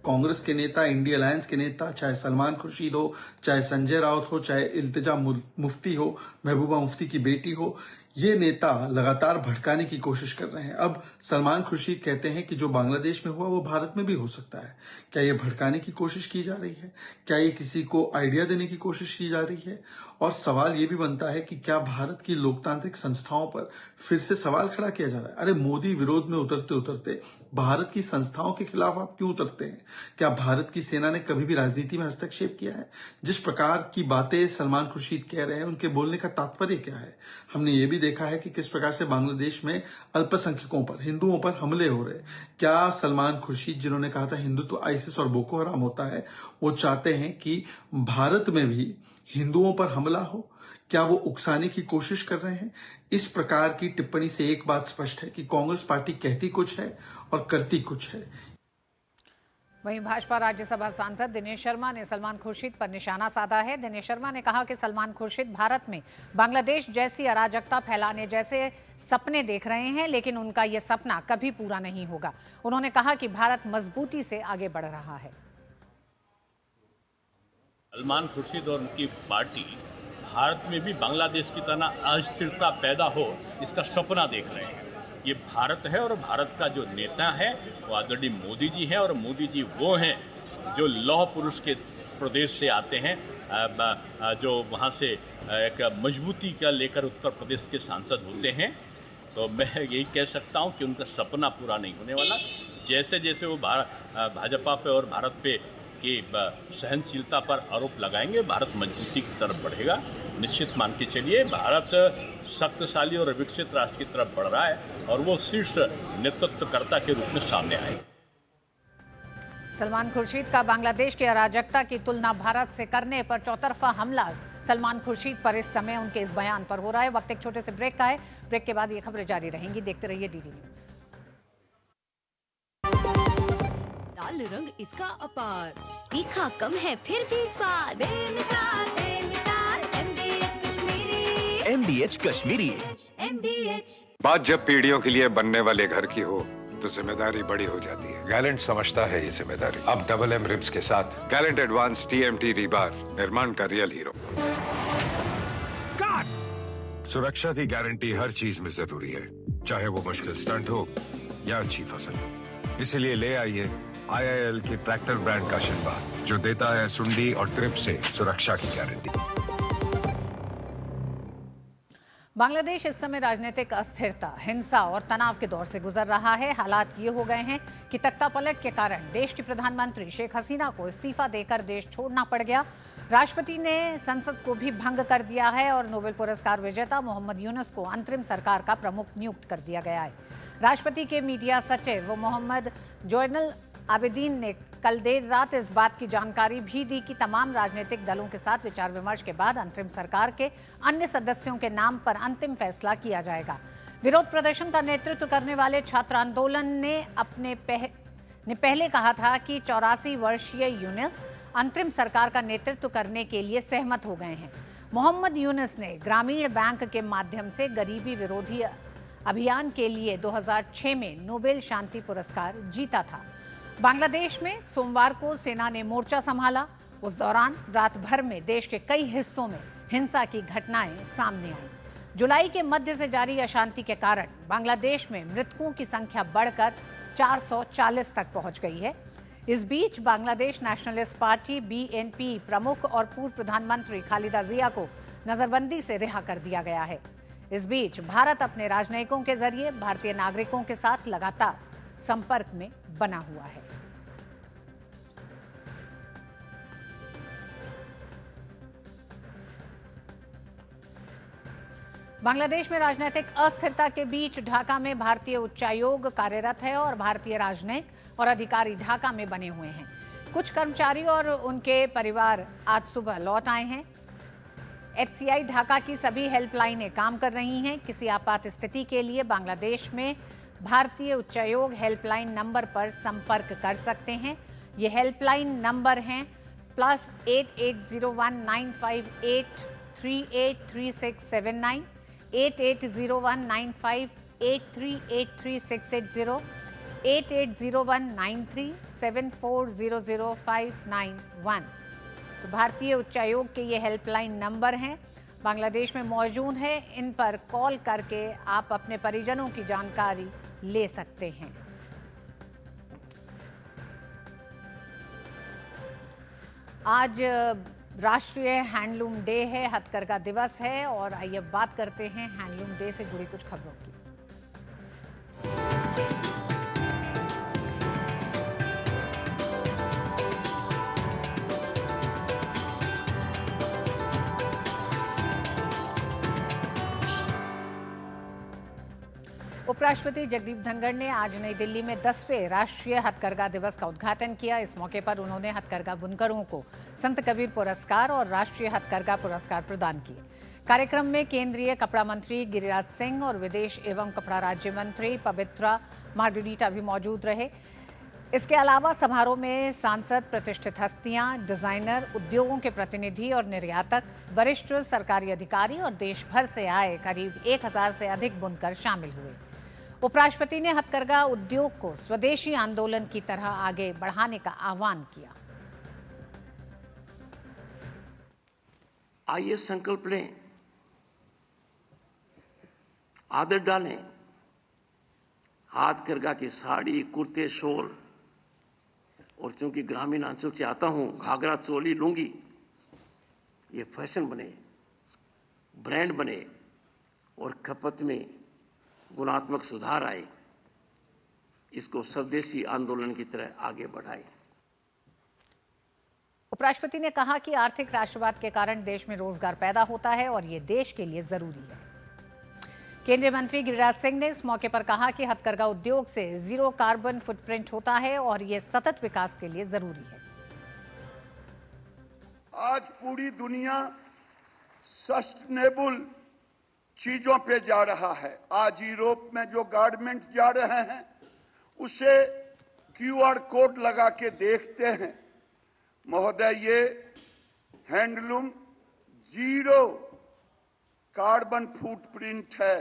कांग्रेस के नेता, इंडिया अलायंस के नेता, चाहे सलमान खुर्शीद हो, चाहे संजय राउत हो, चाहे इल्तिजा मुफ्ती हो, महबूबा मुफ्ती की बेटी हो, ये नेता लगातार भड़काने की कोशिश कर रहे हैं। अब सलमान खुर्शीद कहते हैं कि जो बांग्लादेश में हुआ वो भारत में भी हो सकता है। क्या ये भड़काने की कोशिश की जा रही है? क्या ये किसी को आइडिया देने की कोशिश की जा रही है? और सवाल ये भी बनता है कि क्या भारत की लोकतांत्रिक संस्थाओं पर फिर से सवाल खड़ा किया जा रहा है? अरे मोदी विरोध में उतरते उतरते भारत की संस्थाओं के खिलाफ आप क्यों उतरते हैं? क्या भारत की सेना ने कभी भी राजनीति में हस्तक्षेप किया है? जिस प्रकार की बातें सलमान खुर्शीद कह रहे हैं, उनके बोलने का तात्पर्य क्या है? हमने ये भी देखा है कि किस प्रकार से बांग्लादेश में अल्पसंख्यकों पर, हिंदुओं पर हमले हो रहे। क्या सलमान खुर्शीद, जिन्होंने कहा था हिंदुत्व आईसिस और बोको हराम होता है, वो चाहते हैं कि भारत में भी हिंदुओं पर हमला हो? क्या वो उकसाने की कोशिश कर रहे हैं? इस प्रकार की टिप्पणी से एक बात स्पष्ट है कि कांग्रेस पार्टी कहती कुछ है और करती कुछ है। वहीं भाजपा राज्यसभा सांसद दिनेश शर्मा ने सलमान खुर्शीद पर निशाना साधा है। दिनेश शर्मा ने कहा कि सलमान खुर्शीद भारत में बांग्लादेश जैसी अराजकता फैलाने जैसे सपने देख रहे हैं, लेकिन उनका यह सपना कभी पूरा नहीं होगा। उन्होंने कहा कि भारत मजबूती से आगे बढ़ रहा है। सलमान खुर्शीद और उनकी पार्टी भारत में भी बांग्लादेश की तरह अस्थिरता पैदा हो, इसका सपना देख रहे हैं। ये भारत है और भारत का जो नेता है वो आदरणीय मोदी जी है, और मोदी जी वो हैं जो लौह पुरुष के प्रदेश से आते हैं, जो वहाँ से एक मजबूती का लेकर उत्तर प्रदेश के सांसद होते हैं। तो मैं यही कह सकता हूँ कि उनका सपना पूरा नहीं होने वाला। जैसे जैसे वो भाजपा पे और भारत पे की सहनशीलता पर आरोप लगाएंगे, भारत मजबूती की तरफ बढ़ेगा। निश्चित मान के चलिए, भारत शक्तिशाली और विकसित राष्ट्र की तरफ बढ़ रहा है और वो शीर्ष नेतृत्वकर्ता के रूप में सामने आए। सलमान खुर्शीद का बांग्लादेश की अराजकता की तुलना भारत से करने पर चौतरफा हमला सलमान खुर्शीद पर इस समय उनके इस बयान पर हो रहा है। वक्त एक छोटे से ब्रेक का है। ब्रेक के बाद ये खबरें जारी रहेंगी। देखते रहिए डीडी न्यूज। लाल रंग इसका अपार, तीखा कम है फिर भी स्वाद, बेमिसाल बेमिसाल MDH Kashmiri. MDH Kashmiri. MDH। बात जब पीढ़ियों के लिए बनने वाले घर की हो तो जिम्मेदारी बड़ी हो जाती है। गैलेंट समझता है ये जिम्मेदारी। अब डबल M रिब्स के साथ गैलेंट एडवांस TMT रीबार, निर्माण का रियल हीरो। सुरक्षा की गारंटी हर चीज में जरूरी है, चाहे वो मुश्किल स्टंट हो या अच्छी फसल। इसलिए ले आइए IIL के ट्रैक्टर ब्रांड का शिल्पा, जो देता है सुंडी और ट्रिप से सुरक्षा की गारंटी। बांग्लादेश इस समय राजनीतिक अस्थिरता, हिंसा और तनाव के दौर से गुजर रहा है। हालात ये हो गए हैं कि तख्तापलट के कारण देश की प्रधानमंत्री शेख हसीना को इस्तीफा देकर देश छोड़ना पड़ गया। राष्ट्रपति ने संसद को भी भंग कर दिया है और नोबेल पुरस्कार विजेता मोहम्मद यूनुस को अंतरिम सरकार का प्रमुख नियुक्त कर दिया गया है। राष्ट्रपति के मीडिया सचिव मोहम्मद जोइनुल आबिदीन ने कल देर रात इस बात की जानकारी भी दी कि तमाम राजनीतिक दलों के साथ विचार विमर्श के बाद अंतरिम सरकार के अन्य सदस्यों के नाम पर अंतिम फैसला किया जाएगा। विरोध प्रदर्शन का नेतृत्व करने वाले छात्र आंदोलन ने पहले कहा था कि 84 वर्षीय यूनुस अंतरिम सरकार का नेतृत्व करने के लिए सहमत हो गए हैं। मोहम्मद यूनुस ने ग्रामीण बैंक के माध्यम से गरीबी विरोधी अभियान के लिए 2006 में नोबेल शांति पुरस्कार जीता था। बांग्लादेश में सोमवार को सेना ने मोर्चा संभाला। उस दौरान रात भर में देश के कई हिस्सों में हिंसा की घटनाएं सामने आई। जुलाई के मध्य से जारी अशांति के कारण बांग्लादेश में मृतकों की संख्या बढ़कर 440 तक पहुंच गई है। इस बीच बांग्लादेश नेशनलिस्ट पार्टी BNP प्रमुख और पूर्व प्रधानमंत्री खालिदा जिया को नजरबंदी से रिहा कर दिया गया है। इस बीच भारत अपने राजनयिकों के जरिए भारतीय नागरिकों के साथ लगातार संपर्क में बना हुआ है। बांग्लादेश में राजनीतिक अस्थिरता के बीच ढाका में भारतीय उच्चायोग कार्यरत है और भारतीय राजनयिक और अधिकारी ढाका में बने हुए हैं। कुछ कर्मचारी और उनके परिवार आज सुबह लौट आए हैं। HCI ढाका की सभी हेल्पलाइनें काम कर रही हैं। किसी आपात स्थिति के लिए बांग्लादेश में भारतीय उच्चायोग हेल्पलाइन नंबर पर संपर्क कर सकते हैं। ये हेल्पलाइन नंबर हैं +88019583833679, 88019583833680, 88019374005991। तो भारतीय उच्चायोग के ये हेल्पलाइन नंबर हैं, बांग्लादेश में मौजूद है। इन पर कॉल करके आप अपने परिजनों की जानकारी ले सकते हैं। आज राष्ट्रीय हैंडलूम डे है, हथकरघा दिवस है और आइए अब बात करते हैं हैंडलूम डे से जुड़ी कुछ खबरों की। उपराष्ट्रपति जगदीप धनखड़ ने आज नई दिल्ली में 10वें राष्ट्रीय हथकरघा दिवस का उद्घाटन किया। इस मौके पर उन्होंने हथकरघा बुनकरों को संत कबीर पुरस्कार और राष्ट्रीय हथकरघा पुरस्कार प्रदान किए। कार्यक्रम में केंद्रीय कपड़ा मंत्री गिरिराज सिंह और विदेश एवं कपड़ा राज्य मंत्री पवित्रा मार्गरीटा भी मौजूद रहे। इसके अलावा समारोह में सांसद, प्रतिष्ठित हस्तियां, डिजाइनर, उद्योगों के प्रतिनिधि और निर्यातक, वरिष्ठ सरकारी अधिकारी और देश भर से आए करीब 1000 से अधिक बुनकर शामिल हुए। उपराष्ट्रपति ने हथकरघा उद्योग को स्वदेशी आंदोलन की तरह आगे बढ़ाने का आह्वान किया। आइए संकल्प लें, आदत डालें। हथकरघा की साड़ी, कुर्ते, शॉल और चूंकि ग्रामीण अंचल से आता हूं, घाघरा, चोली, लुंगी ये फैशन बने, ब्रांड बने और खपत में गुणात्मक सुधार आए। इसको स्वदेशी आंदोलन की तरह आगे बढ़ाए। उपराष्ट्रपति ने कहा कि आर्थिक राष्ट्रवाद के कारण देश में रोजगार पैदा होता है और ये देश के लिए जरूरी है। केंद्रीय मंत्री गिरिराज सिंह ने इस मौके पर कहा कि हथकरघा उद्योग से जीरो कार्बन फुटप्रिंट होता है और ये सतत विकास के लिए जरूरी है। आज पूरी दुनिया सस्टेनेबल चीजों पे जा रहा है। आज यूरोप में जो गारमेंट जा रहे हैं उसे QR कोड लगा के देखते हैं। महोदय, ये हैंडलूम जीरो कार्बन फुटप्रिंट है।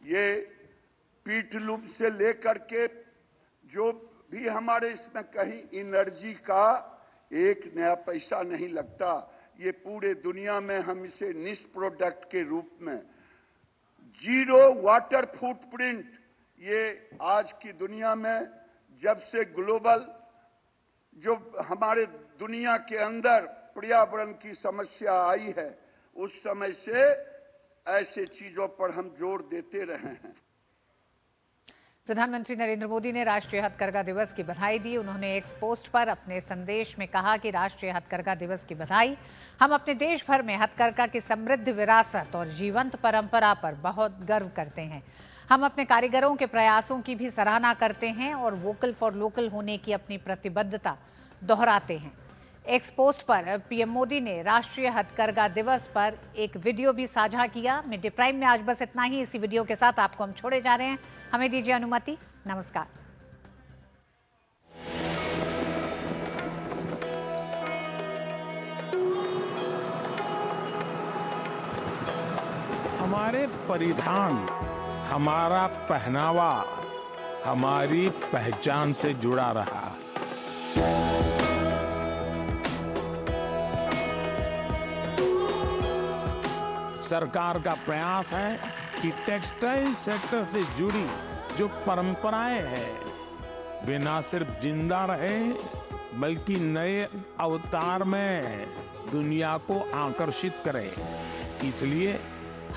ये पीठलूम से लेकर के जो भी हमारे इसमें कहीं एनर्जी का एक नया पैसा नहीं लगता। ये पूरे दुनिया में हम इसे निश प्रोडक्ट के रूप में जीरो वाटर फुटप्रिंट, ये आज की दुनिया में जब से ग्लोबल जो हमारे दुनिया के अंदर पर्यावरण की समस्या आई है उस समय से ऐसे चीजों पर हम जोर देते रहे हैं। प्रधानमंत्री नरेंद्र मोदी ने राष्ट्रीय हथकरघा दिवस की बधाई दी। उन्होंने एक्स पोस्ट पर अपने संदेश में कहा कि राष्ट्रीय हथकरघा दिवस की बधाई। हम अपने देश भर में हथकरघा की समृद्ध विरासत और जीवंत परंपरा पर बहुत गर्व करते हैं। हम अपने कारीगरों के प्रयासों की भी सराहना करते हैं और वोकल फॉर लोकल होने की अपनी प्रतिबद्धता दोहराते हैं। एक्स पोस्ट पर पीएम मोदी ने राष्ट्रीय हथकरघा दिवस पर एक वीडियो भी साझा किया। मिड डे प्राइम में आज बस इतना ही। इसी वीडियो के साथ आपको हम छोड़े जा रहे हैं। हमें दीजिए अनुमति। नमस्कार। हमारे परिधान, हमारा पहनावा हमारी पहचान से जुड़ा रहा। सरकार का प्रयास है कि टेक्सटाइल सेक्टर से जुड़ी जो परंपराएं हैं वे न सिर्फ जिंदा रहे बल्कि नए अवतार में दुनिया को आकर्षित करें। इसलिए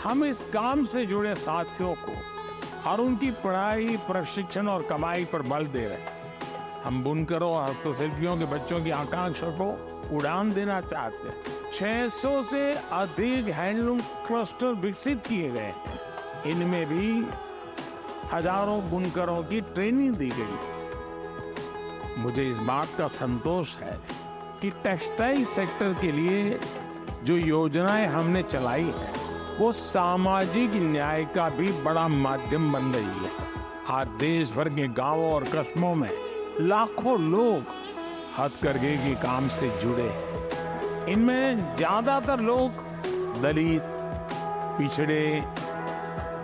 हम इस काम से जुड़े साथियों को और उनकी पढ़ाई, प्रशिक्षण और कमाई पर बल दे रहे हैं। हम बुनकरों और हस्तशिल्पियों के बच्चों की आकांक्षा को उड़ान देना चाहते हैं। 600 से अधिक हैंडलूम क्लस्टर विकसित किए गए हैं। इनमें भी हजारों बुनकरों की ट्रेनिंग दी गई। मुझे इस बात का संतोष है कि टेक्सटाइल सेक्टर के लिए जो योजनाएं हमने चलाई हैं वो सामाजिक न्याय का भी बड़ा माध्यम बन रही है। आज देश भर के गांवों और कस्बों में लाखों लोग हथकरघे के काम से जुड़े हैं। इनमें ज्यादातर लोग दलित, पिछड़े,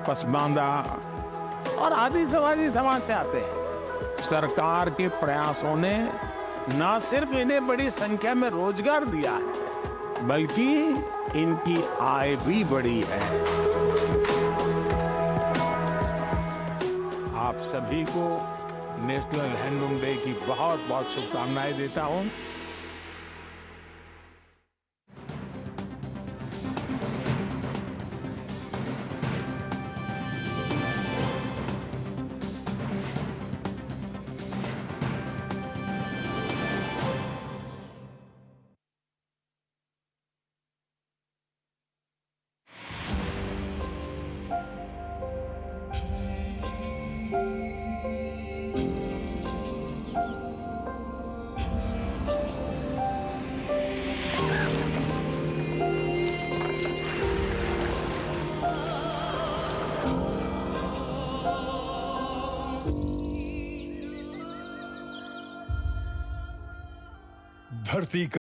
पसमानदा और आदिवासी समाज से आते हैं। सरकार के प्रयासों ने न सिर्फ इन्हें बड़ी संख्या में रोजगार दिया है बल्कि इनकी आय भी बढ़ी है। आप सभी को नेशनल हैंडलूम डे की बहुत बहुत शुभकामनाएं देता हूं। धरती